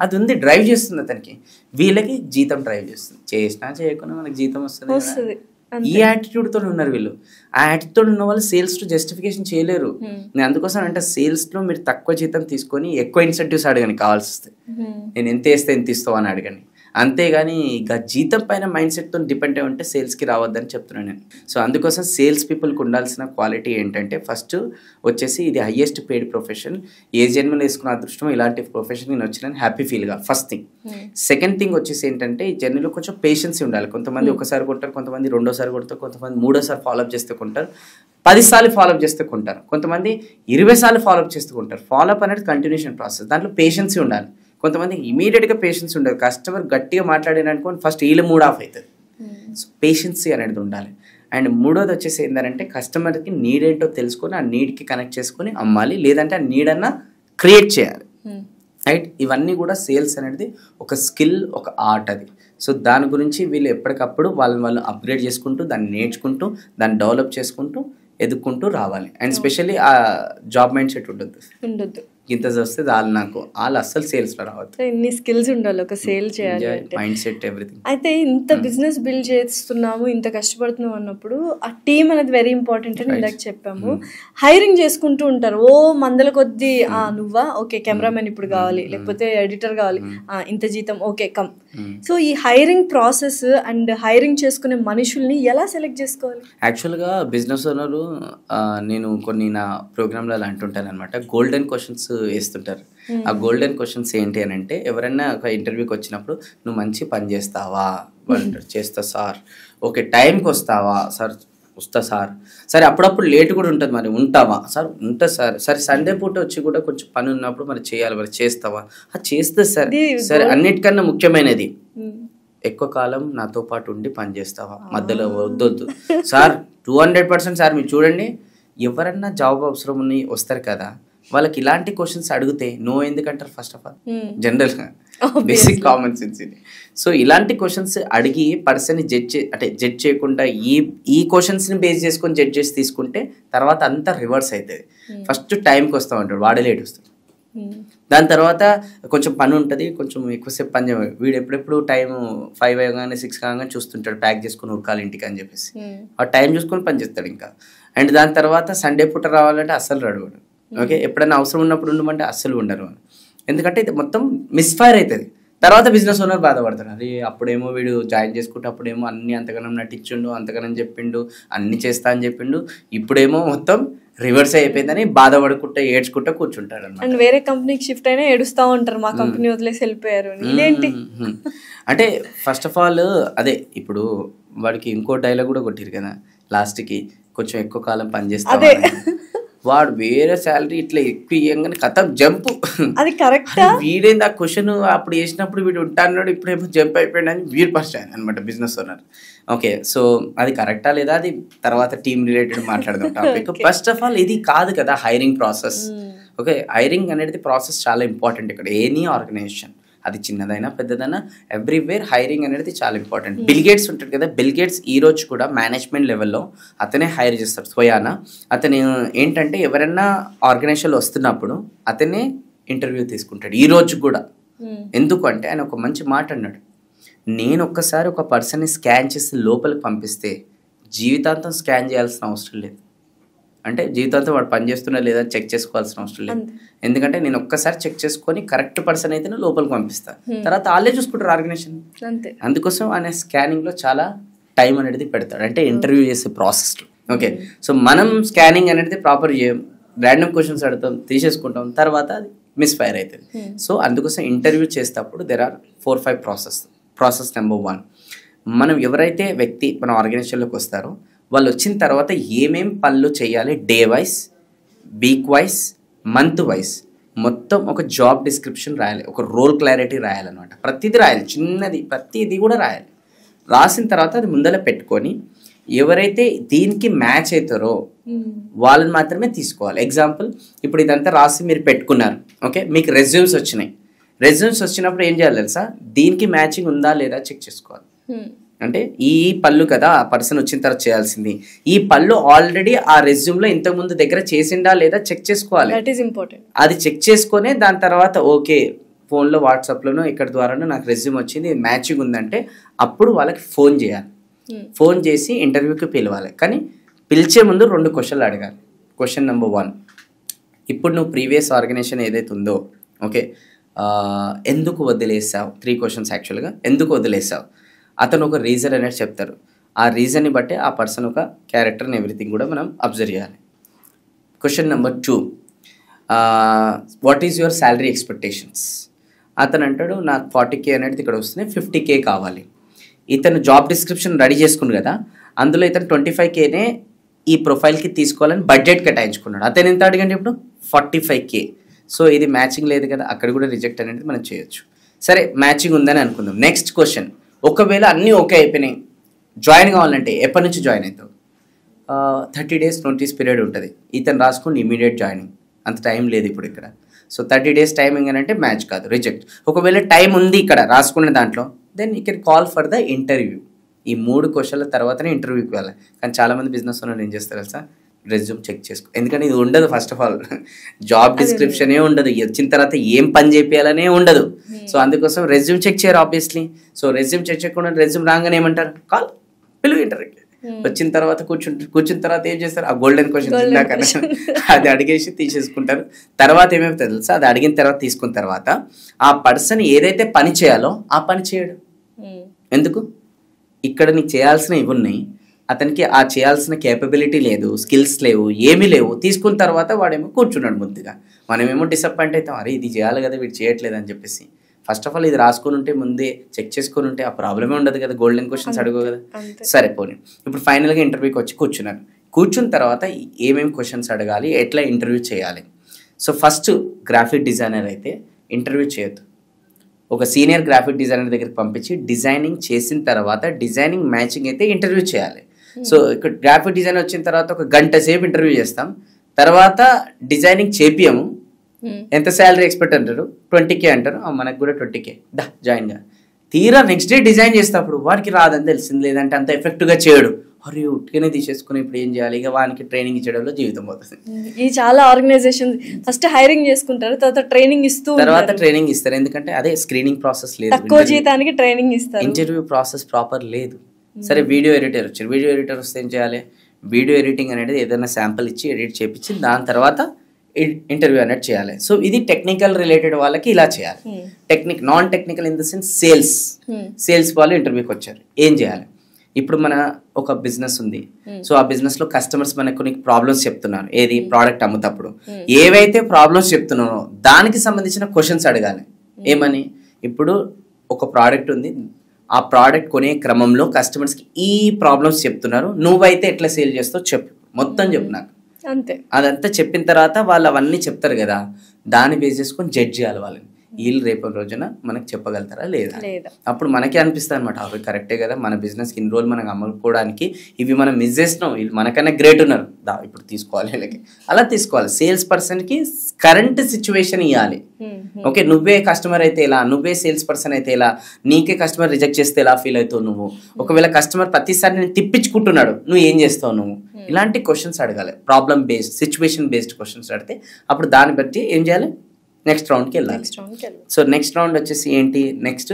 అది ఉంది, డ్రైవ్ చేస్తుంది అతనికి. వీళ్ళకి జీతం డ్రైవ్ చేస్తుంది, చేసినా చేయకుండా మనకి జీతం వస్తుంది. ఈ యాటిట్యూడ్ తో ఉన్నారు వీళ్ళు. ఆ యాటిట్యూడ్ ఉన్న వాళ్ళు సేల్స్ తో జస్టిఫికేషన్ చేయలేరు. నేను అందుకోసం అంటే సేల్స్ లో మీరు తక్కువ జీతం తీసుకొని ఎక్కువ ఇన్సెంటివ్స్ అడగని, కావాల్సి వస్తే నేను ఎంత వేస్తే ఎంత ఇస్తావు అని అడగని, అంతేగాని ఇక జీతం పైన మైండ్ సెట్ తో డిపెండ్ అయి ఉంటే సేల్స్ కి రావద్దని చెప్తున్నాను నేను. సో అందుకోసం సేల్స్ పీపుల్కి ఉండాల్సిన క్వాలిటీ ఏంటంటే ఫస్ట్ వచ్చేసి ఇది హైయెస్ట్ పెయిడ్ ప్రొఫెషన్, ఏ జన్మలో వేసుకున్న అదృష్టం ఇలాంటి ప్రొఫెషన్ నేను వచ్చిన హ్యాపీ ఫీల్ గా ఫస్ట్ థింగ్. సెకండ్ థింగ్ వచ్చేసి ఏంటంటే ఈ జర్నీలో కొంచెం పేషెన్స్ ఉండాలి. కొంతమంది ఒకసారి కొంటారు, కొంతమంది రెండోసారి కొడతారు, కొంతమంది 3వ సారి ఫాలోఅప్ చేస్తే కొంటారు, 10 సార్లు ఫాలోఅప్ చేస్తే కొంటారు, కొంతమంది 20 సార్లు ఫాలోఅప్ చేస్తూ కొంటారు. ఫాలోఅప్ అనేది కంటిన్యూషన్ ప్రాసెస్, దాంట్లో పేషెన్స్ ఉండాలి. కొంతమంది ఇమీడియట్గా పేషెన్స్ ఉండదు, కస్టమర్ గట్టిగా మాట్లాడిననుకోని ఫస్ట్ వీళ్ళు మూడ్ ఆఫ్ అవుతుంది. సో పేషెన్సీ అనేది ఉండాలి. అండ్ మూడోది వచ్చేసి ఏంటంటే కస్టమర్కి నీడ్ ఏంటో తెలుసుకొని ఆ నీడ్కి కనెక్ట్ చేసుకొని అమ్మాలి, లేదంటే ఆ నీడ్ అన్నా క్రియేట్ చేయాలి. రైట్, ఇవన్నీ కూడా సేల్స్ అనేది ఒక స్కిల్, ఒక ఆర్ట్ అది. సో దాని గురించి వీళ్ళు ఎప్పటికప్పుడు వాళ్ళు అప్గ్రేడ్ చేసుకుంటూ దాన్ని నేర్చుకుంటూ దాన్ని డెవలప్ చేసుకుంటూ ఎదుక్కుంటూ రావాలి. అండ్ స్పెషల్లీ ఆ జాబ్ మైండ్ సెట్ ఉండొద్దు, ఇంత వస్తే వాళ్ళు నాకు వాళ్ళు అస్సలు సేల్స్ లో రావద్దు. ఇన్ని స్కిల్స్ ఉండాలి ఒక సేల్ చేయాలి, మైండ్ సెట్ ఎవ్రీథింగ్. అయితే ఇంత బిజినెస్ బిల్డ్ చేస్తున్నాము, ఇంత కష్టపడుతున్నాం అన్నప్పుడు ఆ టీమ్ అనేది వెరీ ఇంపార్టెంట్ అని ఇందాక చెప్పాము. హైరింగ్ చేసుకుంటూ ఉంటారు, ఓ మందల కొద్దీ నువ్వా ఓకే కెమెరామెన్ ఇప్పుడు కావాలి, లేకపోతే ఎడిటర్ కావాలి, ఇంత జీతం ఓకే కమ్. సో ఈ హైరింగ్ ప్రాసెస్ అండ్ హైరింగ్ చేసుకునే మనుషుల్ని ఎలా సెలెక్ట్ చేసుకోవాలి? యాక్చువల్గా బిజినెస్ ఓనరు నేను కొన్ని నా ప్రోగ్రాంలలో అంటుంటాను అనమాట, గోల్డెన్ క్వశ్చన్స్ వేస్తుంటారు. ఆ గోల్డెన్ క్వశ్చన్స్ ఏంటి అని అంటే, ఎవరైనా ఒక ఇంటర్వ్యూకి వచ్చినప్పుడు నువ్వు మంచి పని చేస్తావా, చేస్తా సార్, ఓకే టైంకి వస్తావా సార్, వస్తా సార్, సరే అప్పుడప్పుడు లేట్ కూడా ఉంటుంది మరి ఉంటావా సార్, ఉంటుంది సార్, సరే సండే పూట వచ్చి కూడా కొంచెం పని ఉన్నప్పుడు మరి చేయాలి మరి చేస్తావా, చేస్తా సార్, సరే అన్నిటికన్నా ముఖ్యమైనది ఎక్కువ కాలం నాతో పాటు ఉండి పని చేస్తావా, మధ్యలో వద్దొద్దు సార్, 200% సార్. మీరు చూడండి ఎవరన్నా జాబ్ అవసరం ఉన్నాయి వస్తారు కదా, వాళ్ళకి ఇలాంటి క్వశ్చన్స్ అడిగితే నో ఎందుకంటారు ఫస్ట్ ఆఫ్ ఆల్, జనరల్గా బేసిక్ కామన్ సెన్స్ ఇది. సో ఇలాంటి క్వశ్చన్స్ అడిగి పర్సన్ని జడ్జ్ చేయకుండా ఈ క్వశ్చన్స్ని బేస్ చేసుకొని జడ్జ్ చేసి తీసుకుంటే తర్వాత అంతా రివర్స్ అవుతుంది. ఫస్ట్ టైంకి వస్తామంటాడు, వాడే లేట్ వస్తాడు. దాని తర్వాత కొంచెం పని ఉంటుంది, కొంచెం ఎక్కువసేపు పని చేయాలి, వీడు ఎప్పుడెప్పుడు టైం 5 అవ్వగానే 6 కాగానే చూస్తుంటాడు, ప్యాక్ చేసుకుని ఉరకాలి ఇంటికి అని చెప్పేసి ఆ టైం చూసుకొని పని చేస్తాడు ఇంకా. అండ్ దాని తర్వాత సండే పూట రావాలంటే అస్సలు రాడు. ఓకే, ఎప్పుడైనా అవసరం ఉన్నప్పుడు ఉండమంటే అస్సలు ఉండరు, ఎందుకంటే ఇది మొత్తం మిస్ఫైర్ అవుతుంది. తర్వాత బిజినెస్ ఓనర్ బాధపడతారు, అరే అప్పుడేమో వీడు జాయిన్ చేసుకుంటే అప్పుడేమో అన్ని అంతగానం నటించిండు, అంతగానం చెప్పిండు, అన్ని చేస్తా అని చెప్పిండు, ఇప్పుడేమో మొత్తం రివర్స్ అయిపోయిందని బాధపడుకుంటా ఏడ్చుకుంటా కూర్చుంటారు అన్నమాట. అండ్ వేరే కంపెనీకి షిఫ్ట్ అయినా ఏడుస్తూ ఉంటారు, మా కంపెనీ వదిలేసి వెళ్ళిపోయారు ఇదేంటి అంటే. ఫస్ట్ ఆఫ్ ఆల్ అదే ఇప్పుడు వాడికి ఇంకో డైలాగ్ కూడా కొట్టిరు కదా లాస్ట్కి, కొంచెం ఎక్కువ కాలం పనిచేస్తా, వాడు వేరే శాలరీ ఇట్లా ఎక్కువ ఇవ్వగానే కథ జంప్, అది కరెక్ట్. వీడేంది ఆ క్వశ్చన్ అప్పుడు వేసినప్పుడు వీడు ఉంటాడు, ఇప్పుడేమో జంప్ అయిపోయాడు అని వీడు పరిచయం అనమాట బిజినెస్ ఓనర్. ఓకే, సో అది కరెక్టా లేదా అది తర్వాత టీమ్ రిలేటెడ్ మాట్లాడదాం టాపిక్. ఫస్ట్ ఆఫ్ ఆల్ ఇది కాదు కదా హైరింగ్ ప్రాసెస్. ఓకే, హైరింగ్ అనేది ప్రాసెస్ చాలా ఇంపార్టెంట్ ఇక్కడ, ఎనీ ఆర్గనైజేషన్ అది చిన్నదైనా పెద్దదైనా ఎవ్రీవేర్ హైరింగ్ అనేది చాలా ఇంపార్టెంట్. బిల్ గేట్స్ ఉంటాడు కదా, బిల్ గేట్స్ ఈ రోజు కూడా మేనేజ్మెంట్ లెవెల్లో అతనే హైర్ చేస్తాడు స్వయానా. అతను ఏంటంటే ఎవరైనా ఆర్గనైజేషన్లో వస్తున్నప్పుడు అతనే ఇంటర్వ్యూ తీసుకుంటాడు ఈ రోజు కూడా. ఎందుకు అంటే ఆయన ఒక మంచి మాట అన్నాడు, నేను ఒక్కసారి ఒక పర్సన్ని స్కాన్ చేసి లోపలికి పంపిస్తే జీవితాంతం స్కాన్ చేయాల్సిన అవసరం లేదు. అంటే జీవితాంతం వాడు పని చేస్తున్నా లేదా చెక్ చేసుకోవాల్సిన అవసరం లేదు. ఎందుకంటే నేను ఒక్కసారి చెక్ చేసుకొని కరెక్ట్ పర్సన్ అయితే లోపలికి పంపిస్తాను, తర్వాత వాళ్ళే చూసుకుంటారు ఆర్గనైజేషన్. అందుకోసం ఆయన స్కానింగ్లో చాలా టైం అనేది పెడతాడు, అంటే ఇంటర్వ్యూ చేసే ప్రాసెస్లో. ఓకే, సో మనం స్కానింగ్ అనేది ప్రాపర్ చేయం, ర్యాండమ్ క్వశ్చన్స్ అడుగుతాం, తీసేసుకుంటాం, తర్వాత అది మిస్ఫైర్ అవుతుంది. సో అందుకోసం ఇంటర్వ్యూ చేసేటప్పుడు దెర్ ఆర్ 4-5 ప్రాసెస్. నెంబర్ 1, మనం ఎవరైతే వ్యక్తి మన ఆర్గనైజేషన్లోకి వస్తారో వాళ్ళు వచ్చిన తర్వాత ఏమేం పనులు చేయాలి, day wise, week wise, month wise మొత్తం ఒక జాబ్ డిస్క్రిప్షన్ రాయాలి, ఒక రోల్ క్లారిటీ రాయాలన్నమాట. ప్రతిదీ రాయాలి, చిన్నది ప్రతిదీ కూడా రాయాలి. రాసిన తర్వాత అది ముందర పెట్టుకొని ఎవరైతే దీనికి మ్యాచ్ అవుతారో వాళ్ళని మాత్రమే తీసుకోవాలి. ఎగ్జాంపుల్, ఇప్పుడు ఇదంతా రాసి మీరు పెట్టుకున్నారు, ఓకే, మీకు రెజ్యూమ్స్ వచ్చినాయి. రెజ్యూమ్స్ వచ్చినప్పుడు ఏం చేయాలి తెలుసా, దీనికి మ్యాచింగ్ ఉందా లేదా చెక్ చేసుకోవాలి. అంటే ఈ పళ్ళు కదా ఆ పర్సన్ వచ్చిన తర్వాత చేయాల్సింది, ఈ పళ్ళు ఆల్రెడీ ఆ రెజ్యూమ్లో ఇంతకుముందు దగ్గర చేసిండా లేదా చెక్ చేసుకోవాలి. అది చెక్ చేసుకునే దాని తర్వాత ఓకే ఫోన్లో వాట్సాప్లోనో ఇక్కడ ద్వారానో నాకు రెజ్యూమ్ వచ్చింది మ్యాచింగ్ ఉందంటే అప్పుడు వాళ్ళకి ఫోన్ చేయాలి. ఫోన్ చేసి ఇంటర్వ్యూకి పిలవాలి. కానీ పిలిచే ముందు 2 క్వశ్చన్లు అడగాలి. క్వశ్చన్ నెంబర్ 1, ఇప్పుడు నువ్వు ప్రీవియస్ ఆర్గనైజేషన్ ఏదైతే ఉందో, ఓకే, ఎందుకు వదిలేసావు? 3 క్వశ్చన్స్ యాక్చువల్గా. ఎందుకు వదిలేసావు? అతను ఒక రీజన్ అనేది చెప్తారు. ఆ రీజన్ని బట్టి ఆ పర్సన్ ఒక క్యారెక్టర్ని ఎవ్రీథింగ్ కూడా మనం అబ్జర్వ్ చేయాలి. Question number 2, what is your salary expectations? అతను అంటాడు నాకు 40K అనేది ఇక్కడ వస్తుంది, 50K కావాలి. ఇతను జాబ్ డిస్క్రిప్షన్ రెడీ చేసుకున్నాడు కదా, అందులో ఇతను 25Kనే ఈ ప్రొఫైల్కి తీసుకోవాలని బడ్జెట్ కేటాయించుకున్నాడు. అతను ఎంత అడిగండి ఇప్పుడు 45K. సో ఇది మ్యాచింగ్ లేదు కదా, అక్కడ కూడా రిజెక్ట్ అనేది మనం చేయొచ్చు. సరే మ్యాచింగ్ ఉందని అనుకుందాం. నెక్స్ట్ క్వశ్చన్, ఒకవేళ అన్నీ ఓకే అయిపోయినాయి, జాయిన్ కావాలంటే ఎప్పటి నుంచి జాయిన్ అవుతావు? 30 days నోటీస్ పీరియడ్ ఉంటుంది. ఇతను రాసుకుని ఇమీడియట్ జాయినింగ్, అంత టైం లేదు ఇప్పుడు ఇక్కడ. సో 30 days టైమింగ్ అని అంటే మ్యాచ్ కాదు, రిజెక్ట్. ఒకవేళ టైం ఉంది ఇక్కడ రాసుకునే దాంట్లో, then you can call for the interview. ఈ 3 క్వశ్చన్ల తర్వాతనే ఇంటర్వ్యూకి వెళ్ళాలి. కానీ చాలామంది బిజినెస్ ఓనర్లు ఏం చేస్తారు సార్, రెజ్యూమ్ చెక్ చేసుకో, ఎందుకంటే ఇది ఉండదు. ఫస్ట్ ఆఫ్ ఆల్ జాబ్ డిస్క్రిప్షనే ఉండదు, వచ్చిన తర్వాత ఏం పని చేయాలనే ఉండదు. సో అందుకోసం రెజ్యూమ్ చెక్ చేయరు ఆబ్వియస్లీ. సో రెజ్యూమ్ చెక్ చేయకుండా రెజ్యూమ్ రాగానే ఏమంటారు, కాల్ పిలువు ఇంటర్వ్యూకి. వచ్చిన తర్వాత కూర్చున్న తర్వాత ఏం చేస్తారు, ఆ గోల్డెన్ క్వశ్చన్ అది అడిగేసి తీసేసుకుంటారు. తర్వాత ఏమవుతుంది తెలుసా, అది అడిగిన తర్వాత తీసుకున్న తర్వాత ఆ పర్సన్ ఏదైతే పని చేయాలో ఆ పని చేయడు. ఎందుకు? ఇక్కడ నీకు చేయాల్సినవి ఉన్నాయి, అతనికి ఆ చేయాల్సిన కేపబిలిటీ లేదు, స్కిల్స్ లేవు, ఏమీ లేవు. తీసుకున్న తర్వాత వాడేమో కూర్చున్నాడు ముద్దుగా. మనమేమో డిసప్పాయింట్ అవుతాం, అరే ఇది చేయాలి కదా వీడు చేయట్లేదు అని చెప్పేసి. ఫస్ట్ ఆఫ్ ఆల్ ఇది రాసుకొని ఉంటే, ముందే చెక్ చేసుకొని ఉంటే ఆ ప్రాబ్లమే ఉండదు కదా, గోల్డెన్ క్వశ్చన్స్ అడుగు కదా. సరే పోనీ, ఇప్పుడు ఫైనల్గా ఇంటర్వ్యూకి వచ్చి కూర్చున్నారు. కూర్చున్న తర్వాత ఏమేమి క్వశ్చన్స్ అడగాలి, ఎట్లా ఇంటర్వ్యూ చేయాలి. సో ఫస్ట్ గ్రాఫిక్ డిజైనర్ అయితే ఇంటర్వ్యూ చేయొద్దు. ఒక సీనియర్ గ్రాఫిక్ డిజైనర్ దగ్గరికి పంపించి డిజైనింగ్ చేసిన తర్వాత డిజైనింగ్ మ్యాచింగ్ అయితే ఇంటర్వ్యూ చేయాలి. సో ఇక్కడ గ్రాఫిక్ డిజైనర్ వచ్చిన తర్వాత 1 గంట సేపు ఇంటర్వ్యూ చేస్తాం, తర్వాత డిజైనింగ్ చేపియము. ఎంత శాలరీ ఎక్స్పెక్ట్ అంటారు, 20K అంటారు, మనకు కూడా 20K దా జాయిన్గా. తీరా నెక్స్ట్ డే డిజైన్ చేసేటప్పుడు వాడికి రాదని తెలిసింది, లేదంటే అంత ఎఫెక్ట్గా చేయడు, అరే ఉట్టిగానే తీసేసుకుని ఇప్పుడు ఏం చేయాలి, ఇక వానికి ట్రైనింగ్ ఇచ్చడంలో జీవితం పోతుంది. ఈ చాలా ఆర్గనైజేషన్ ఫస్ట్ హైరింగ్ చేసుకుంటారు, తర్వాత ట్రైనింగ్ ఇస్తారు. ఎందుకంటే అదే స్క్రీనింగ్ ప్రాసెస్ లేదు, తక్కువ జీతానికి ట్రైనింగ్ ఇస్తారు, ఇంటర్వ్యూ ప్రాసెస్ ప్రాపర్ లేదు. సరే వీడియో ఎడిటర్ వచ్చారు, వీడియో ఎడిటర్ వస్తే ఏం చేయాలి, వీడియో ఎడిటింగ్ అనేది ఏదైనా శాంపుల్ ఇచ్చి ఎడిట్ చేపించి దాని తర్వాత ఇంటర్వ్యూ అనేది చేయాలి. సో ఇది టెక్నికల్ రిలేటెడ్ వాళ్ళకి ఇలా చేయాలి. Non technical in the sense sales వాళ్ళు ఇంటర్వ్యూకి వచ్చారు, ఏం చేయాలి? ఇప్పుడు మన ఒక బిజినెస్ ఉంది, సో ఆ బిజినెస్ లో కస్టమర్స్ మనకు కొన్ని ప్రాబ్లమ్స్ చెప్తున్నారు, ఏది ప్రోడక్ట్ అమ్ముతప్పుడు ఏవైతే ప్రాబ్లమ్స్ చెప్తున్నారో దానికి సంబంధించిన క్వశ్చన్స్ అడగాలి. ఏమని, ఇప్పుడు ఒక ప్రోడక్ట్ ఉంది, ఆ ప్రోడక్ట్ కొనే క్రమంలో కస్టమర్స్కి ఈ ప్రాబ్లమ్స్ చెప్తున్నారు, నువ్వైతే ఎట్లా సేల్ చేస్తావు చెప్పు, మొత్తం చెప్పు నాకు. అంతే, అదంతా చెప్పిన తర్వాత వాళ్ళు అవన్నీ చెప్తారు కదా, దాన్ని బేస్ చేసుకొని జడ్జ్ చేయాలి వాళ్ళని. వీళ్ళు రేపటి రోజున మనకు చెప్పగలుగుతారా లేదా. అప్పుడు మనకే అనిపిస్తుంది అనమాట, అవి కరెక్టే కదా, మన బిజినెస్కి ఇన్ని రోజులు మనకు అమ్ముకోవడానికి ఇవి మనం మిస్ చేసినాం, వీళ్ళు మనకన్నా గ్రేట్ ఉన్నారు, ఇప్పుడు తీసుకోవాలి వీళ్ళకి. అలా తీసుకోవాలి. సేల్స్ పర్సన్కి కరెంట్ సిచ్యువేషన్ ఇవ్వాలి. ఓకే, నువ్వే కస్టమర్ అయితే ఎలా, నువ్వే సేల్స్ పర్సన్ అయితే ఎలా, నీకే కస్టమర్ రిజెక్ట్ చేస్తే ఎలా ఫీల్ అవుతావు నువ్వు, ఒకవేళ కస్టమర్ ప్రతిసారి నేను తిప్పించుకుంటున్నాడు నువ్వు ఏం చేస్తావు నువ్వు, ఇలాంటి క్వశ్చన్స్ అడగాలి. Problem based, situation based questions అడిగితే అప్పుడు దాన్ని బట్టి ఏం చేయాలి, నెక్స్ట్ రౌండ్కి వెళ్ళాలి. సో నెక్స్ట్ రౌండ్ వచ్చేసి ఏంటి, నెక్స్ట్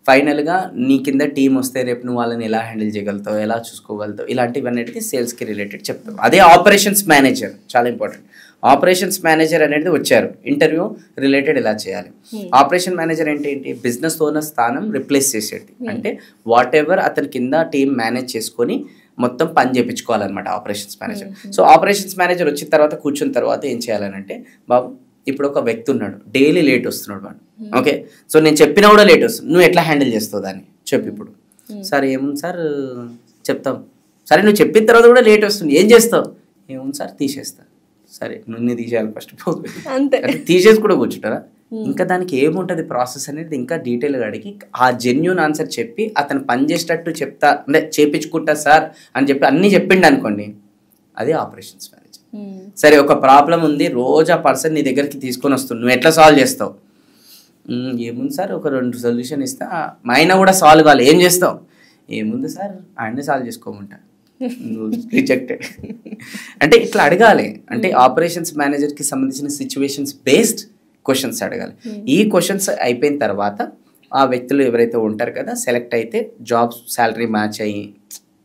ఫైనల్గా నీ కింద టీం వస్తే రేపు నువ్వు వాళ్ళని ఎలా హ్యాండిల్ చేయగలుగుతావు, ఎలా చూసుకోగలుగుతావు, ఇలాంటివన్నిటికీ సేల్స్కి రిలేటెడ్ చెప్తావు. అదే ఆపరేషన్స్ మేనేజర్ చాలా ఇంపార్టెంట్. ఆపరేషన్స్ మేనేజర్ అనేది వచ్చారు, ఇంటర్వ్యూ రిలేటెడ్ ఎలా చేయాలి. ఆపరేషన్ మేనేజర్ అంటే ఏంటి, బిజినెస్ ఓనర్ స్థానం రిప్లేస్ చేసేది. అంటే వాట్ ఎవర్ అతని కింద టీం మేనేజ్ చేసుకొని మొత్తం పని చేయించుకోవాలన్నమాట operations manager. So operations manager వచ్చిన తర్వాత కూర్చున్న తర్వాత ఏం చేయాలనంటే, బాబు ఇప్పుడు ఒక వ్యక్తి ఉన్నాడు, డైలీ లేట్ వస్తున్నాడు వాడు, ఓకే. సో నేను చెప్పినా కూడా లేట్ వస్తుంది, నువ్వు ఎట్లా హ్యాండిల్ చేస్తావు దాన్ని చెప్పు. ఇప్పుడు సార్ ఏముంది సార్ చెప్తాం, సరే నువ్వు చెప్పిన తర్వాత కూడా లేట్ వస్తుంది, ఏం చేస్తావు, ఏముంది సార్ తీసేస్తా, సరే నువ్వు తీసేయాలి ఫస్ట్, తీసేసి కూడా కూర్చుంటారా. ఇంకా దానికి ఏముంటుంది ప్రాసెస్ అనేది ఇంకా డీటెయిల్గా అడిగి ఆ జెన్యూన్ ఆన్సర్ చెప్పి అతను పని చేసేటట్టు చెప్తా, అంటే చేపించుకుంటా సార్ అని చెప్పి అన్నీ చెప్పిండు అనుకోండి, అదే ఆపరేషన్స్ మేనేజర్. సరే ఒక ప్రాబ్లం ఉంది, రోజు ఆ పర్సన్ నీ దగ్గరికి తీసుకొని వస్తుంది, నువ్వు ఎట్లా సాల్వ్ చేస్తావు, ఏముంది సార్ ఒక 2 సొల్యూషన్ ఇస్తా, మా అయినా కూడా సాల్వ్ కావాలి, ఏం చేస్తావు, ఏముంది సార్ ఆయనే సాల్వ్ చేసుకోమంటా, నువ్వు రిజెక్టెడ్. అంటే ఇట్లా అడగాలి. అంటే ఆపరేషన్స్ మేనేజర్కి సంబంధించిన సిచ్యువేషన్స్ బేస్డ్ క్వశ్చన్స్ అడగాలి. ఈ క్వశ్చన్స్ అయిపోయిన తర్వాత ఆ వ్యక్తులు ఎవరైతే ఉంటారు కదా, సెలెక్ట్ అయితే జాబ్ సాలరీ మ్యాచ్ అయ్యి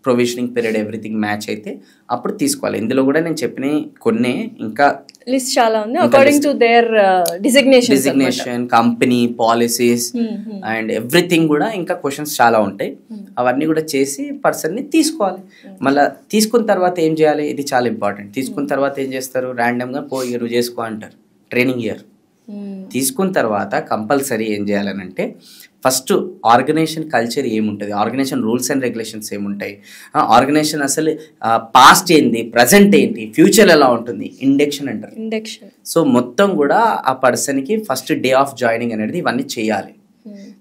ప్రొవిజనింగ్ పీరియడ్ ఎవ్రీథింగ్ మ్యాచ్ అయితే అప్పుడు తీసుకోవాలి. ఇందులో కూడా నేను చెప్పిన కొన్ని ఇంకా లిస్ట్ చాలా ఉంది, according to their designation, company policies and everything కూడా ఇంకా క్వశ్చన్స్ చాలా ఉంటాయి. అవన్నీ కూడా చేసి పర్సన్ని తీసుకోవాలి. మళ్ళీ తీసుకున్న తర్వాత ఏం చేయాలి, ఇది చాలా ఇంపార్టెంట్. తీసుకున్న తర్వాత ఏం చేస్తారు, ర్యాండమ్గా పోయి నువ్వు చేసుకో అంటారు, ట్రైనింగ్ ఇయర్. తీసుకున్న తర్వాత కంపల్సరీ ఏం చేయాలనంటే, ఫస్ట్ ఆర్గనైజేషన్ కల్చర్ ఏముంటుంది, ఆర్గనైజేషన్ రూల్స్ అండ్ రెగ్యులేషన్స్ ఏముంటాయి, ఆర్గనైజేషన్ అసలు పాస్ట్ ఏంటి, ప్రజెంట్ ఏంటి, ఫ్యూచర్ ఎలా ఉంటుంది, ఇండక్షన్ అంటారు. సో మొత్తం కూడా ఆ పర్సన్కి ఫస్ట్ డే ఆఫ్ జాయినింగ్ అనేది ఇవన్నీ చేయాలి.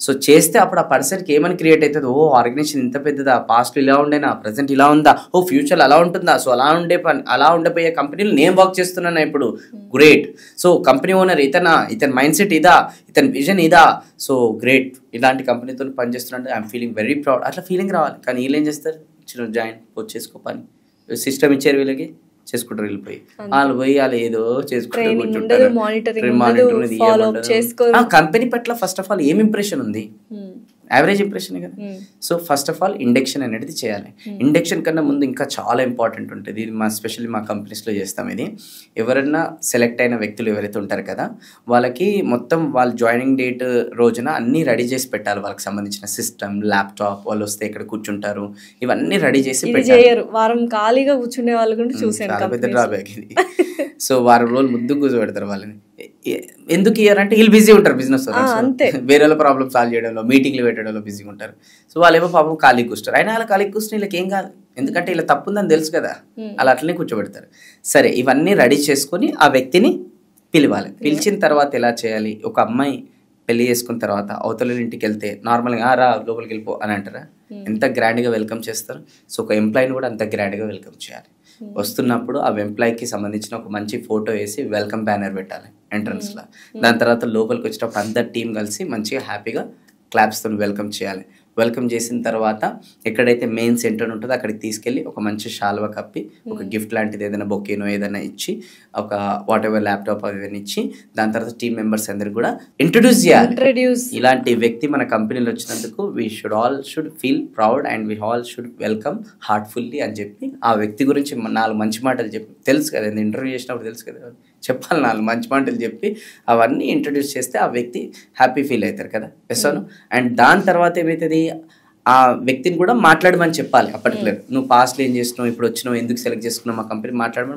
సో చేస్తే అప్పుడు ఆ పర్సన్కి ఏమని క్రియేట్ అవుతుంది, ఓ ఆర్గనైజేషన్ ఇంత పెద్దదా, పాస్ట్ ఇలా ఉండేనా, ప్రజెంట్ ఇలా ఉందా, ఓ ఫ్యూచర్ అలా ఉంటుందా, సో అలా ఉండిపోయే కంపెనీలు నేను వర్క్ చేస్తున్నాను ఇప్పుడు, గ్రేట్. సో కంపెనీ ఓనర్ ఇతని మైండ్ సెట్ ఇదా, ఇతని విజన్ ఇదా, సో గ్రేట్, ఇలాంటి కంపెనీతో పనిచేస్తున్నట్టు ఐఎమ్ ఫీలింగ్ వెరీ ప్రౌడ్, అట్లా ఫీలింగ్ రావాలి. కానీ వీళ్ళు ఏం చేస్తారు, చిన్న జాయిన్ వచ్చేసుకో పని, సిస్టమ్ ఇచ్చారు వీళ్ళకి, చేసుకుంటారు, వెళ్ళిపోయి వాళ్ళు పోయి వాళ్ళు ఏదో చేసుకుంటారు. కంపెనీ పట్ల ఫస్ట్ ఆఫ్ ఆల్ ఏం ఇంప్రెషన్ ఉంది, యావరేజ్ ఇంప్రెషన్ కదా. So first of all induction అనేది చేయాలి. ఇండక్షన్ కన్నా ముందు ఇంకా చాలా ఇంపార్టెంట్ ఉంటుంది, ఇది స్పెషల్లీ మా కంపెనీస్లో చేస్తాం. ఇది ఎవరైనా సెలెక్ట్ అయిన వ్యక్తులు ఎవరైతే ఉంటారు కదా, వాళ్ళకి మొత్తం వాళ్ళ జాయినింగ్ డేట్ రోజున అన్నీ రెడీ చేసి పెట్టాలి. వాళ్ళకి సంబంధించిన సిస్టమ్, ల్యాప్టాప్, వాళ్ళు వస్తే ఇక్కడ కూర్చుంటారు, ఇవన్నీ రెడీ చేసి పెట్టారు. వారం ఖాళీగా కూర్చునే వాళ్ళు కూడా చూసాను, చాలా పెద్ద డ్రాబ్యాక్ ఇది. సో వారం రోజులు ముందుకు కూర్చోబెడతారు వాళ్ళని. ఎందుకు ఇయ్యారంటే వీళ్ళు బిజీ ఉంటారు, బిజినెస్ వేరే వాళ్ళ ప్రాబ్లమ్ సాల్వ్ చేయడంలో, మీటింగ్లు పెట్టడంలో బిజీగా ఉంటారు. సో వాళ్ళేమో పాపం ఖాళీకి కూర్చుంటారు. అయినా వాళ్ళ ఖాళీకి కూర్చుని వీళ్ళకి ఏం కాదు, ఎందుకంటే ఇలా తప్పుందని తెలుసు కదా, అలా అట్లనే కూర్చోబెడతారు. సరే ఇవన్నీ రెడీ చేసుకొని ఆ వ్యక్తిని పిలవాలి. పిలిచిన తర్వాత ఎలా చేయాలి, ఒక అమ్మాయి పెళ్లి చేసుకున్న తర్వాత అవతల ఇంటికి వెళ్తే నార్మల్గా రా లోపలికి వెళ్ళిపో అని అంటారా, ఎంత గ్రాండ్గా వెల్కమ్ చేస్తారు. సో ఒక ఎంప్లాయీని కూడా అంత గ్రాండ్గా వెల్కమ్ చేయాలి. వస్తున్నప్పుడు ఆ ఎంప్లాయీకి సంబంధించిన ఒక మంచి ఫోటో వేసి వెల్కమ్ బ్యానర్ పెట్టాలి ఎంట్రన్స్లో. దాని తర్వాత లోపలికి వచ్చేటప్పుడు అందరు టీం కలిసి మంచిగా హ్యాపీగా క్లాప్స్తో వెల్కమ్ చేయాలి. వెల్కమ్ చేసిన తర్వాత ఎక్కడైతే మెయిన్ సెంటర్ ఉంటుందో అక్కడికి తీసుకెళ్ళి ఒక మంచి షాల్వా కప్పి ఒక గిఫ్ట్ లాంటిది ఏదైనా బొకేనో ఏదైనా ఇచ్చి ఒక వాట్ ఎవర్ ల్యాప్టాప్ ఏదైనా ఇచ్చి దాని తర్వాత టీం మెంబర్స్ అందరు కూడా ఇంట్రడ్యూస్ చేయాలి. ఇలాంటి వ్యక్తి మన కంపెనీలో వచ్చినందుకు we should feel proud and we all should welcome heartfully అని చెప్పి ఆ వ్యక్తి గురించి 4 మంచి మాటలు చెప్పి, తెలుసు కదా ఇంటర్వ్యూ చేసినప్పుడు తెలుసు కదా, చెప్పాలి 4 మంచి మాటలు చెప్పి అవన్నీ ఇంట్రడ్యూస్ చేస్తే ఆ వ్యక్తి హ్యాపీ ఫీల్ అవుతారు కదా. ఎస్సాను. అండ్ దాని తర్వాత ఏమవుతుంది, ఆ వ్యక్తిని కూడా మాట్లాడమని చెప్పాలి. అప్పటికి నువ్వు పాస్ట్లో ఏం చేస్తున్నావు, ఇప్పుడు వచ్చినావు, ఎందుకు సెలెక్ట్ చేసుకున్నావు మా కంపెనీ,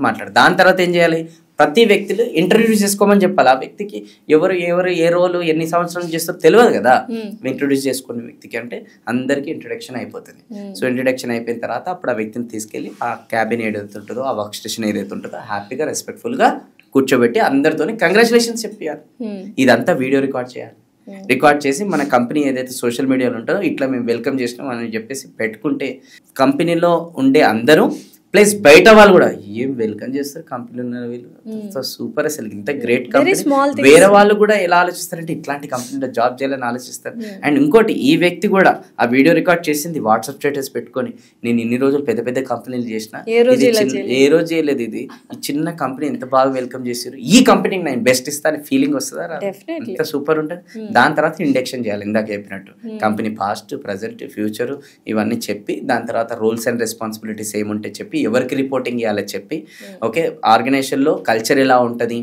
మాట్లాడు. దాని తర్వాత ఏం చేయాలి, ప్రతి వ్యక్తులు ఇంటర్వ్యూ చేసుకోమని చెప్పాలి. ఆ వ్యక్తికి ఎవరు ఏ రోలు ఎన్ని సంవత్సరాలు చేస్తారో తెలియదు కదా, ఇంట్రొడ్యూస్ చేసుకునే వ్యక్తికి అంటే అందరికీ ఇంట్రొడక్షన్ అయిపోతుంది. సో ఇంట్రొడక్షన్ అయిపోయిన తర్వాత అప్పుడు ఆ వ్యక్తిని తీసుకెళ్ళి ఆ క్యాబిన్ ఏదైతే ఉంటుందో, ఆ వర్క్ స్టేషన్ ఏదైతే ఉంటుందో హ్యాపీగా రెస్పెక్ట్ఫుల్గా కూర్చోబెట్టి అందరితోని కంగ్రాచులేషన్స్ చెప్పాలి. ఇదంతా వీడియో రికార్డ్ చేయాలి. రికార్డ్ చేసి మన కంపెనీ ఏదైతే సోషల్ మీడియాలో ఉంటుందో ఇట్లా మేము వెల్కమ్ చేసినాం అని చెప్పేసి పెట్టుకుంటే కంపెనీలో ఉండే అందరూ ప్లస్ బయట వాళ్ళు కూడా ఏం వెల్కమ్ చేస్తారు కంపెనీలు ఉన్నారు వీళ్ళు సూపర్, అసలు ఇంత గ్రేట్ కంపెనీ. వేరే వాళ్ళు కూడా ఎలా ఆలోచిస్తారంటే ఇట్లాంటి కంపెనీలో జాబ్ చేయాలని ఆలోచిస్తారు. అండ్ ఇంకోటి, ఈ వ్యక్తి కూడా ఆ వీడియో రికార్డ్ చేసింది వాట్సాప్ స్టేటస్ పెట్టుకొని, నేను ఇన్ని రోజులు పెద్ద పెద్ద కంపెనీలు చేసిన ఏ రోజు చేయలేదు, ఇది ఈ చిన్న కంపెనీ ఎంత బాగా వెల్కమ్ చేసారు, ఈ కంపెనీకి నేను బెస్ట్ ఇస్తా అని ఫీలింగ్ వస్తుందా? ఎంత సూపర్ ఉంటుంది. దాని తర్వాత ఇండక్షన్ చేయాలి, ఇందాక చెప్పినట్టు కంపెనీ పాస్ట్, ప్రజెంట్, ఫ్యూచర్ ఇవన్నీ చెప్పి, దాని తర్వాత రూల్స్ అండ్ రెస్పాన్సిబిలిటీస్ ఏముంటాయి చెప్పి, ఎవరికి రిపోర్టింగ్ చేయాలో చెప్పి, ఓకే ఆర్గనైజేషన్లో కల్చర్ ఎలా ఉంటుంది,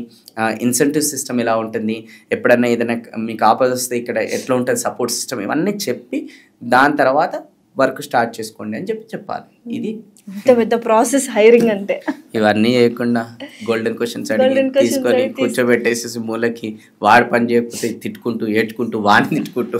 ఇన్సెంటివ్ సిస్టమ్ ఎలా ఉంటుంది, ఎప్పుడన్నా ఏదైనా మీకు ఆపద వస్తే ఇక్కడ ఎట్లా ఉంటుంది సపోర్ట్ సిస్టమ్, ఇవన్నీ చెప్పి దాని తర్వాత వర్క్ స్టార్ట్ చేసుకోండి అని చెప్పాలి. ఇది పెద్ద ప్రాసెస్ హైరింగ్ అంటే. ఇవన్నీ చేయకుండా గోల్డెన్ క్వశ్చన్స్ అడిగి తీసుకొని కూర్చోబెట్టేసేసి మూలకి, వాడు పని చేయకపోతే తిట్టుకుంటూ ఏడ్చుకుంటూ వాడిని తిట్టుకుంటూ,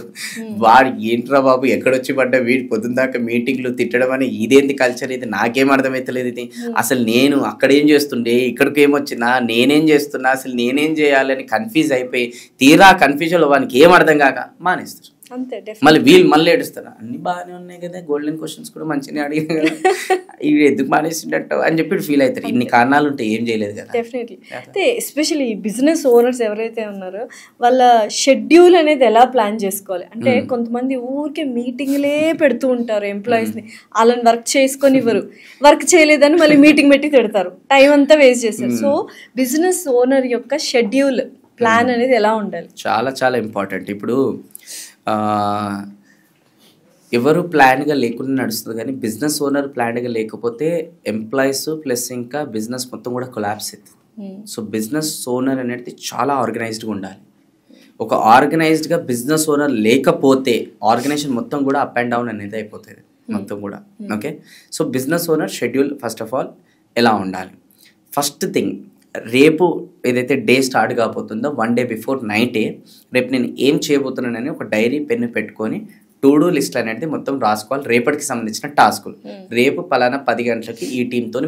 వాడు ఏంట్రా బాబు ఎక్కడొచ్చి పడ్డా వీడి పొద్దున్న దాకా మీటింగ్లు తిట్టడం అని, ఇదేంది కల్చర్, ఇది నాకేం అర్థమవుతలేదు, ఇది అసలు నేను అక్కడ ఏం చేస్తుండే ఇక్కడికి ఏమొచ్చినా, నేనేం చేస్తున్నా, అసలు నేనేం చేయాలని కన్ఫ్యూజ్ అయిపోయి, తీరా కన్ఫ్యూజన్లో వానికి ఏం అర్థం కాక మానేస్తారు. మళ్ళీ వీళ్ళు మళ్ళీ ఏడుస్తారు, అన్ని బాగానే ఉన్నాయి కదా, గోల్డెన్ క్వశ్చన్స్ కూడా మంచిగా అడిగారు కదా, ఇవి ఎందుకు మానేసిండట అని చెప్పి ఫీల్ అవుతారు. ఇన్ని కారణాలు ఉంటే ఏం చేయలేదు కదా. డెఫినెట్లీ. అయితే ఎస్పెషల్లీ బిజినెస్ ఓనర్స్ ఎవరైతే ఉన్నారో వాళ్ళ షెడ్యూల్ అనేది ఎలా ప్లాన్ చేసుకోవాలి అంటే, కొంతమంది ఊరికే మీటింగ్లే పెడుతూ ఉంటారు ఎంప్లాయీస్ని, వాళ్ళని వర్క్ చేసుకొని ఇవ్వరు, వర్క్ చేయలేదని మళ్ళీ మీటింగ్ పెట్టి తిడతారు, టైం అంతా వేస్ట్ చేస్తారు. సో బిజినెస్ ఓనర్ యొక్క షెడ్యూల్ ప్లాన్ అనేది ఎలా ఉండాలి? చాలా చాలా ఇంపార్టెంట్. ఇప్పుడు ఎవరు ప్లాన్గా లేకుండా నడుస్తుంది, కానీ బిజినెస్ ఓనర్ ప్లాన్గా లేకపోతే ఎంప్లాయీస్ ప్లస్ ఇంకా బిజినెస్ మొత్తం కూడా కొలాప్స్ అవుతుంది. సో బిజినెస్ ఓనర్ అనేది చాలా ఆర్గనైజ్డ్గా ఉండాలి. ఒక ఆర్గనైజ్డ్గా బిజినెస్ ఓనర్ లేకపోతే ఆర్గనైజేషన్ మొత్తం కూడా అప్ అండ్ డౌన్ అనేది అయిపోతుంది మొత్తం కూడా. Okay, so business owner schedule first of all ఎలా ఉండాలి? ఫస్ట్ థింగ్, రేపు ఏదైతే డే స్టార్ట్ కాబోతుందో 1 day బిఫోర్ నైటే రేపు నేను ఏం చేయబోతున్నానని ఒక డైరీ పెన్ను పెట్టుకొని టు డూ లిస్ట్ అనేది మొత్తం రాసుకోవాలి. రేపటికి సంబంధించిన టాస్కులు, రేపు పలానా 10 గంటలకి ఈ టీంతో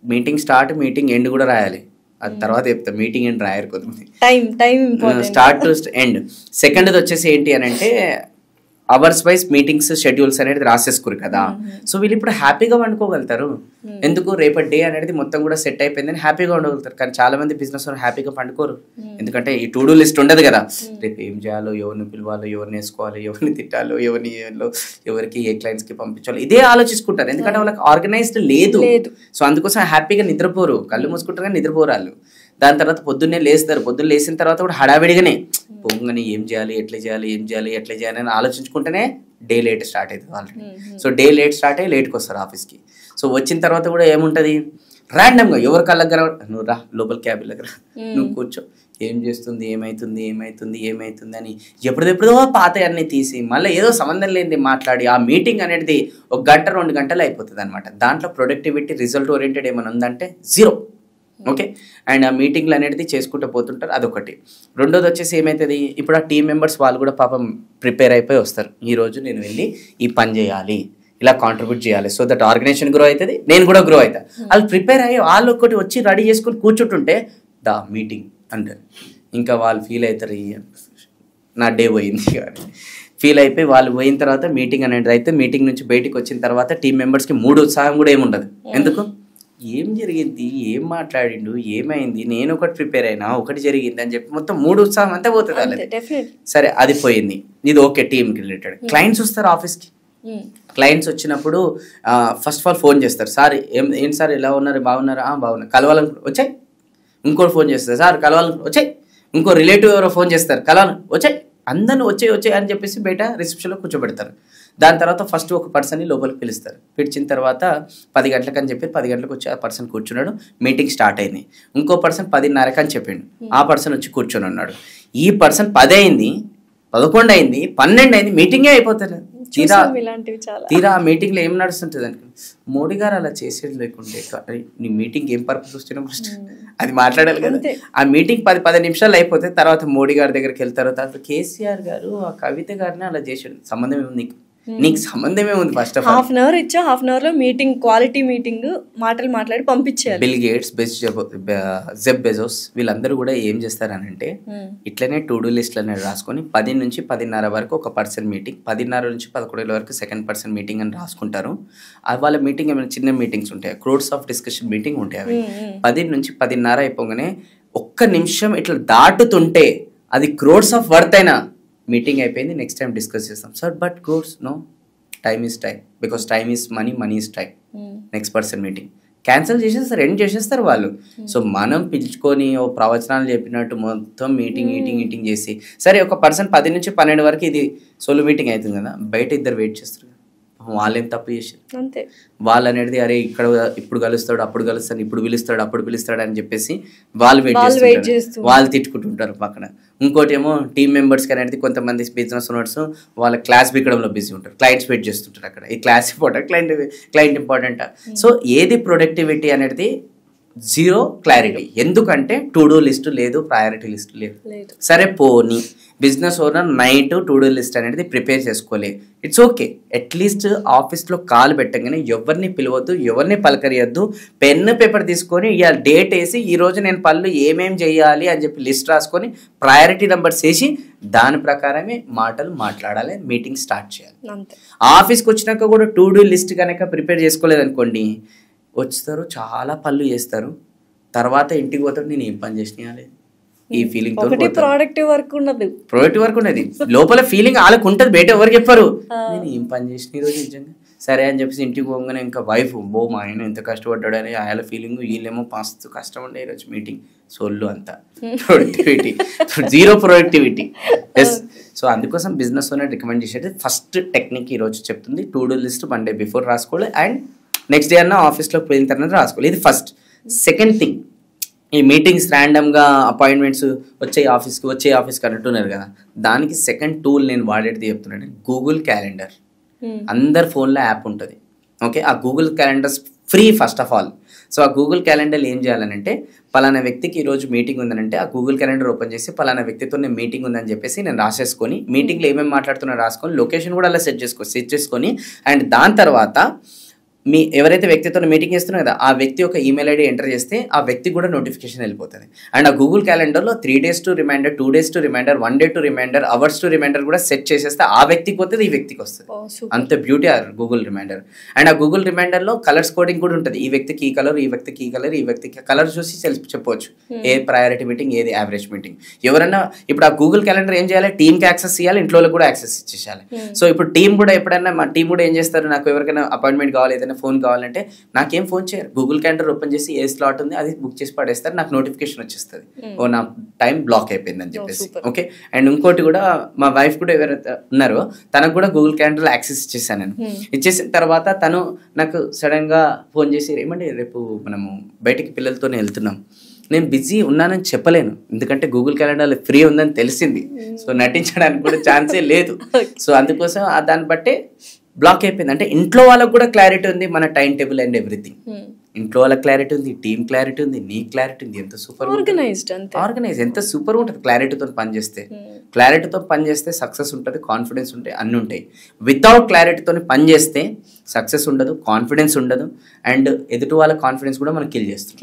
మీటింగ్ స్టార్ట్, మీటింగ్ ఎండ్ కూడా రాయాలి. అది తర్వాత చెప్తా, మీటింగ్ ఎండ్ రాయరు కొంతమంది, స్టార్ట్ టు ఎండ్. సెకండ్ది వచ్చేసి ఏంటి అని అంటే అవర్స్ వైజ్ మీటింగ్స్ షెడ్యూల్స్ అనేది రాసేసుకోరు కదా. సో వీళ్ళు ఇప్పుడు హ్యాపీగా పండుకోగలుగుతారు. ఎందుకు? రేపటి డే అనేది మొత్తం కూడా సెట్ అయిపోయిందని హ్యాపీగా ఉండగలుగుతారు. కానీ చాలా మంది బిజినెస్ హ్యాపీగా పండుకోరు, ఎందుకంటే ఈ టు డూ లిస్ట్ ఉండదు కదా. రేపు ఏం చేయాలో, ఎవరిని పిలవాలో, ఎవరిని వేసుకోవాలో, ఎవరిని తిట్టాలో, ఎవరికి ఏ క్లయింట్స్కి పంపించాలో ఇదే ఆలోచించుకుంటారు. ఎందుకంటే వాళ్ళకి ఆర్గనైజ్డ్ లేదు. సో అందుకోసం హ్యాపీగా నిద్రపోరు, కళ్ళు మూసుకుంటారు కానీ నిద్రపోరు వాళ్ళు. దాని తర్వాత పొద్దున్నే లేస్తారు, పొద్దున్న లేచిన తర్వాత కూడా హడావిడిగానే పొంగని ఏం చేయాలి, ఎట్లా చేయాలి అని ఆలోచించుకుంటేనే డే లేట్ స్టార్ట్ అవుతుంది already. So day late start అయ్యి లేట్కి వస్తారు ఆఫీస్కి. సో వచ్చిన తర్వాత కూడా ఏముంటుంది, ర్యాండమ్గా ఎవరి కళ్ళకి నువ్వు రా లోపల క్యాబిన్ దగ్గర నువ్వు కూర్చో, ఏం చేస్తుంది, ఏమైతుంది అని ఎప్పుడెప్పుడో పాత అన్నీ తీసి మళ్ళీ ఏదో సంబంధం లేనిది మాట్లాడి ఆ మీటింగ్ అనేది 1 గంట 2 గంటలు అయిపోతుంది అనమాట. దాంట్లో ప్రొడక్టివిటీ రిజల్ట్ ఓరియంటెడ్ ఏమైనా ఉందంటే 0. ఓకే, అండ్ ఆ మీటింగ్లు అనేది చేసుకుంటూ పోతుంటారు, అదొకటి. రెండోది వచ్చేసి ఏమవుతుంది, ఇప్పుడు ఆ టీం మెంబర్స్ వాళ్ళు కూడా పాపం ప్రిపేర్ అయిపోయి వస్తారు. ఈరోజు నేను వెళ్ళి ఈ పని చేయాలి, ఇలా కాంట్రిబ్యూట్ చేయాలి, సో దట్ ఆర్గనైజేషన్ గ్రో అవుతుంది, నేను కూడా గ్రో అవుతా. వాళ్ళు ప్రిపేర్ అయ్యి వాళ్ళు ఒకటి వచ్చి రెడీ చేసుకుని కూర్చుంటుంటే దా మీటింగ్ అంటారు. ఇంకా వాళ్ళు ఫీల్ అవుతారు, నా డే పోయింది కానీ ఫీల్ అయిపోయి వాళ్ళు పోయిన తర్వాత మీటింగ్ అనేది అయితే మీటింగ్ నుంచి బయటికి వచ్చిన తర్వాత టీం మెంబర్స్కి మూడు ఉత్సాహం కూడా ఏముండదు. ఎందుకు? ఏం జరిగింది, ఏం మాట్లాడిండు, ఏమైంది, నేను ఒకటి ప్రిపేర్ అయినా, ఒకటి జరిగింది అని చెప్పి మొత్తం మూడు ఉత్సాహం అంతా పోతుంది వాళ్ళది. సరే అది పోయింది, ఇది ఓకే టీంకి రిలేటెడ్. క్లయింట్స్ వస్తారు ఆఫీస్కి, క్లయింట్స్ వచ్చినప్పుడు ఫస్ట్ ఆఫ్ ఆల్ ఫోన్ చేస్తారు, సార్ ఏం సార్ ఎలా ఉన్నారు, బాగున్నారా, బాగున్నారు, కలవాలనుకుంటు వచ్చాయి. ఇంకోటి ఫోన్ చేస్తారు, సార్ కలవాలనుకుంటు వచ్చాయి. ఇంకో రిలేటివ్ ఎవరో ఫోన్ చేస్తారు, కలవాలని వచ్చాయి. అందరిని వచ్చాయి అని చెప్పేసి బయట రిసెప్షన్లో కూర్చోబెడతారు. దాని తర్వాత ఫస్ట్ ఒక పర్సన్ని లోపలికి పిలుస్తారు. పిలిచిన తర్వాత 10 గంటలకు అని చెప్పి 10 గంటలకు వచ్చి ఆ పర్సన్ కూర్చున్నాడు, మీటింగ్ స్టార్ట్ అయింది. ఇంకో పర్సన్ 10:30 అని చెప్పిండు, ఆ పర్సన్ వచ్చి కూర్చొని ఉన్నాడు. ఈ పర్సన్ 10 అయింది, 11 అయింది, 12 అయింది, మీటింగే అయిపోతుంది. తీరా ఆ మీటింగ్లో ఏం నడుస్తుంటుంది అనుకో, మోడీ గారు అలా చేసేది లేకుంటే నీ మీటింగ్ ఏం పర్పస్ వచ్చినా ఫస్ట్ అది మాట్లాడాలి కదా. ఆ మీటింగ్ 10 నిమిషాలు అయిపోతే తర్వాత మోడీ గారి దగ్గరికి వెళ్తారు, తర్వాత కేసీఆర్ గారు ఆ కవిత గారిని అలా చేసాడు, సంబంధం ఏమి నీకు, నీకు సంబంధమే ఉంది. First of all half an hour ఇచ్చా, హాఫ్ అన్ అవర్ లో మీటింగ్, క్వాలిటీ మీటింగ్, మాటలు మాట్లాడి పంపించేయాలి. బిల్ గేట్స్, జెఫ్ బెజోస్ వీళ్ళందరూ కూడా ఏం చేస్తారనంటే ఇట్లనే టు డూ లిస్ట్ అనేది రాసుకొని 10 నుంచి 10:30 వరకు ఒక పర్సన్ మీటింగ్, 10:30 నుంచి 11 వరకు సెకండ్ పర్సన్ మీటింగ్ అని రాసుకుంటారు. వాళ్ళ మీటింగ్ ఏమైనా చిన్న మీటింగ్స్ ఉంటాయి, క్రోడ్స్ ఆఫ్ డిస్కషన్ మీటింగ్ ఉంటాయి. అవి 10 నుంచి 10:30 అయిపోగానే ఒక్క నిమిషం ఇట్లా దాటుతుంటే అది క్రోడ్స్ ఆఫ్ వర్త్ అయినా మీటింగ్ అయిపోయింది, నెక్స్ట్ టైం డిస్కస్ చేస్తాం sir. But crores no, time is time, because time is money, money is time. Next person meeting cancel చేసేస్తారు, ఎండ్ చేసేస్తారు వాళ్ళు. సో మనం పిలుచుకొని ఓ ప్రవచనాలు చెప్పినట్టు మొత్తం మీటింగ్ చేసి, సరే ఒక పర్సన్ 10 నుంచి 12 వరకు ఇది సోలో మీటింగ్ అవుతుంది కదా, బయట ఇద్దరు వెయిట్ చేస్తారు. వాళ్ళేం తప్పు చేశారు అంతే. వాళ్ళు అనేది అరే ఇక్కడ ఇప్పుడు కలుస్తాడు, అప్పుడు కలుస్తాడు, ఇప్పుడు పిలుస్తాడు, అప్పుడు పిలుస్తాడు అని చెప్పేసి వాళ్ళు వెయిట్ చేస్తారు, వాళ్ళు తిట్టుకుంటుంటారు పక్కన. ఇంకోటి ఏమో టీమ్ మెంబర్స్ అనేది కొంతమంది బిజినెస్ ఓనర్స్ వాళ్ళ క్లాస్ బిక్కడంలో బిజీ ఉంటారు, క్లయింట్స్ వెయిట్ చేస్తుంటారు. అక్కడ ఈ class important, client important. So ఏది ప్రొడక్టివిటీ అనేది జీరో క్లారిటీ. ఎందుకంటే టు డూ లిస్ట్ లేదు, ప్రయారిటీ లిస్ట్ లేదు. సరే పోనీ business owner night to do list అనేది ప్రిపేర్ చేసుకోలే, ఇట్స్ ఓకే. అట్లీస్ట్ ఆఫీస్లో కాల్ పెట్టగానే ఎవరిని పిలవద్దు, ఎవరిని పలకరియద్దు, పెన్ను పేపర్ తీసుకొని ఇవాళ డేట్ వేసి ఈరోజు నేను పనులు ఏమేం చేయాలి అని చెప్పి లిస్ట్ రాసుకొని ప్రయారిటీ నెంబర్స్ వేసి దాని ప్రకారమే మాటలు మాట్లాడాలి, మీటింగ్ స్టార్ట్ చేయాలి. ఆఫీస్కి వచ్చినాక కూడా టు డూ లిస్ట్ కనుక ప్రిపేర్ చేసుకోలేదనుకోండి, వస్తారు చాలా పనులు చేస్తారు, తర్వాత ఇంటికి పోతాడు నేను ఏం పని చేసినా ఈ ఫీలింగ్ తో ప్రొడక్టివ్ వర్క్ ఉన్నది లోపల ఫీలింగ్ వాళ్ళకు ఉంటుంది, బయట ఎవరు చెప్పారు నేను ఏం పని చేసిన ఈరోజు నిజంగా. సరే అని చెప్పేసి ఇంటికి పోగానే ఇంకా వైఫ్ మా ఆయన ఎంత కష్టపడ్డాడు అని ఆయన ఫీలింగ్, వీళ్ళేమో మస్తు కష్టం ఉండే ఈరోజు మీటింగ్, సోళ్ళు అంతా productivity, zero productivity. Yes, so అందుకోసం బిజినెస్ ఓనర్ రికమెండ్ చేసేది ఫస్ట్ టెక్నిక్ ఈరోజు చెప్తుంది, to do list 1 day before రాసుకోవాలి అండ్ నెక్స్ట్ డే అన్న ఆఫీస్లోకి పోయిన తర్వాత రాసుకోవాలి. ఇది ఫస్ట్. సెకండ్ థింగ్, ఈ మీటింగ్స్ ర్యాండమ్గా అపాయింట్మెంట్స్ వచ్చే ఆఫీస్కి అంటున్నారు కదా, దానికి సెకండ్ టూల్ నేను వాడేది చెప్తున్నాను, గూగుల్ క్యాలెండర్. అందరు ఫోన్లో యాప్ ఉంటుంది, ఓకే. ఆ Google calendars free first of all. So ఆ గూగుల్ క్యాలెండర్ ఏం చేయాలనంటే, పలానా వ్యక్తికి ఈరోజు మీటింగ్ ఉందనంటే ఆ గూగుల్ క్యాలెండర్ ఓపెన్ చేసి పలానా వ్యక్తితో నేను మీటింగ్ ఉందని చెప్పేసి నేను రాసేసుకొని, మీటింగ్లో ఏమేమి మాట్లాడుతున్నా రాసుకొని, లొకేషన్ కూడా అలా సెట్ చేసుకొని అండ్ దాని తర్వాత ఎవరైతే వ్యక్తితో మీటింగ్ చేస్తున్నారు కదా ఆ వ్యక్తి యొక్క ఈమెయిల్ ఐడి ఎంటర్ చేస్తే ఆ వ్యక్తి కూడా నోటిఫికేషన్ వెళ్ళిపోతుంది. అండ్ ఆ గూగుల్ క్యాలెండర్లో 3 days to reminder, 2 days to reminder, 1 day to reminder, hours to reminder కూడా సెట్ చేసేస్తే ఆ వ్యక్తికి పోతుంది, ఈ వ్యక్తికి వస్తుంది. అంత బ్యూటీ ఆ గూగుల్ రిమైండర్. అండ్ ఆ గూగుల్ రిమైండర్లో కలర్స్ కోడింగ్ కూడా ఉంటుంది, ఈ వ్యక్తికి ఈ కలర్, ఈ వ్యక్తికి ఈ కలర్, ఈ వ్యక్తికి కలర్ చూసి చెప్పవచ్చు ఏ ప్రయారిటీ మీటింగ్, ఏది యావరేజ్ మీటింగ్. ఎవరైనా ఇప్పుడు ఆ గూగుల్ క్యాలెండర్ ఏం చేయాలి, టీమ్కి యాక్సెస్ చేయాలి, ఇంట్లో కూడా యాక్సెస్ ఇచ్చేయాలి. సో ఇప్పుడు టీం కూడా ఎప్పుడైనా మా టీం కూడా ఏం చేస్తారు, నాకు ఎవరికైనా అపాయింట్మెంట్ కావాలి, ఏదైనా ఫోన్ కావాలంటే నాకేం ఫోన్ చేయరు, గూగుల్ క్యాలెండర్ ఓపెన్ చేసి ఏ స్లాట్ ఉంది అది బుక్ చేసి పడేస్తారు, నాకు నోటిఫికేషన్ వచ్చేస్తుంది, ఓ నా టైం బ్లాక్ అయిపోయింది అని చెప్పేసి, ఓకే. అండ్ ఇంకోటి కూడా మా వైఫ్ కూడా ఎవరైతే ఉన్నారో తనకు కూడా గూగుల్ క్యాలెండర్ యాక్సెస్ ఇచ్చేసాను నేను. ఇచ్చేసిన తర్వాత తను నాకు సడన్ గా ఫోన్ చేసి, ఏమంటే రేపు మనము బయటికి పిల్లలతోనే వెళ్తున్నాం, నేను బిజీ ఉన్నానని చెప్పలేను ఎందుకంటే గూగుల్ క్యాలెండర్ ఫ్రీ ఉందని తెలిసింది, సో నటించడానికి కూడా ఛాన్సే లేదు. సో అందుకోసం దాన్ని బట్టే బ్లాక్ అయిపోయింది. అంటే ఇంట్లో వాళ్ళకు కూడా క్లారిటీ ఉంది, మన టైం టేబుల్ అండ్ ఎవ్రీథింగ్. ఇంట్లో వాళ్ళకి క్లారిటీ ఉంది, టీమ్ క్లారిటీ ఉంది, నీ క్లారిటీ ఉంది, ఎంత సూపర్ ఆర్గనైజ్, ఎంత సూపర్ ఉంటుంది క్లారిటీతో పనిచేస్తే. క్లారిటీతో పనిచేస్తే సక్సెస్ ఉంటుంది, కాన్ఫిడెన్స్ ఉంటాయి, అన్నీ ఉంటాయి. వితౌట్ క్లారిటీతో పనిచేస్తే సక్సెస్ ఉండదు, కాన్ఫిడెన్స్ ఉండదు, అండ్ ఎదుటి వాళ్ళ కాన్ఫిడెన్స్ కూడా మనం కిల్ చేస్తాం.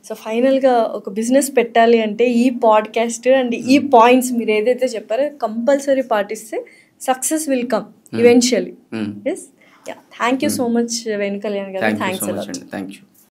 సో ఫైనల్గా ఒక బిజినెస్ పెట్టాలి అంటే ఈ పాడ్కాస్ట్ అండ్ ఈ పాయింట్స్ మీరు ఏదైతే చెప్పారో కంపల్సరీ పాటిస్తే success will come eventually. Yes, yeah, thank you so much Venu Kalyan garu. Thanks a lot. Thank you.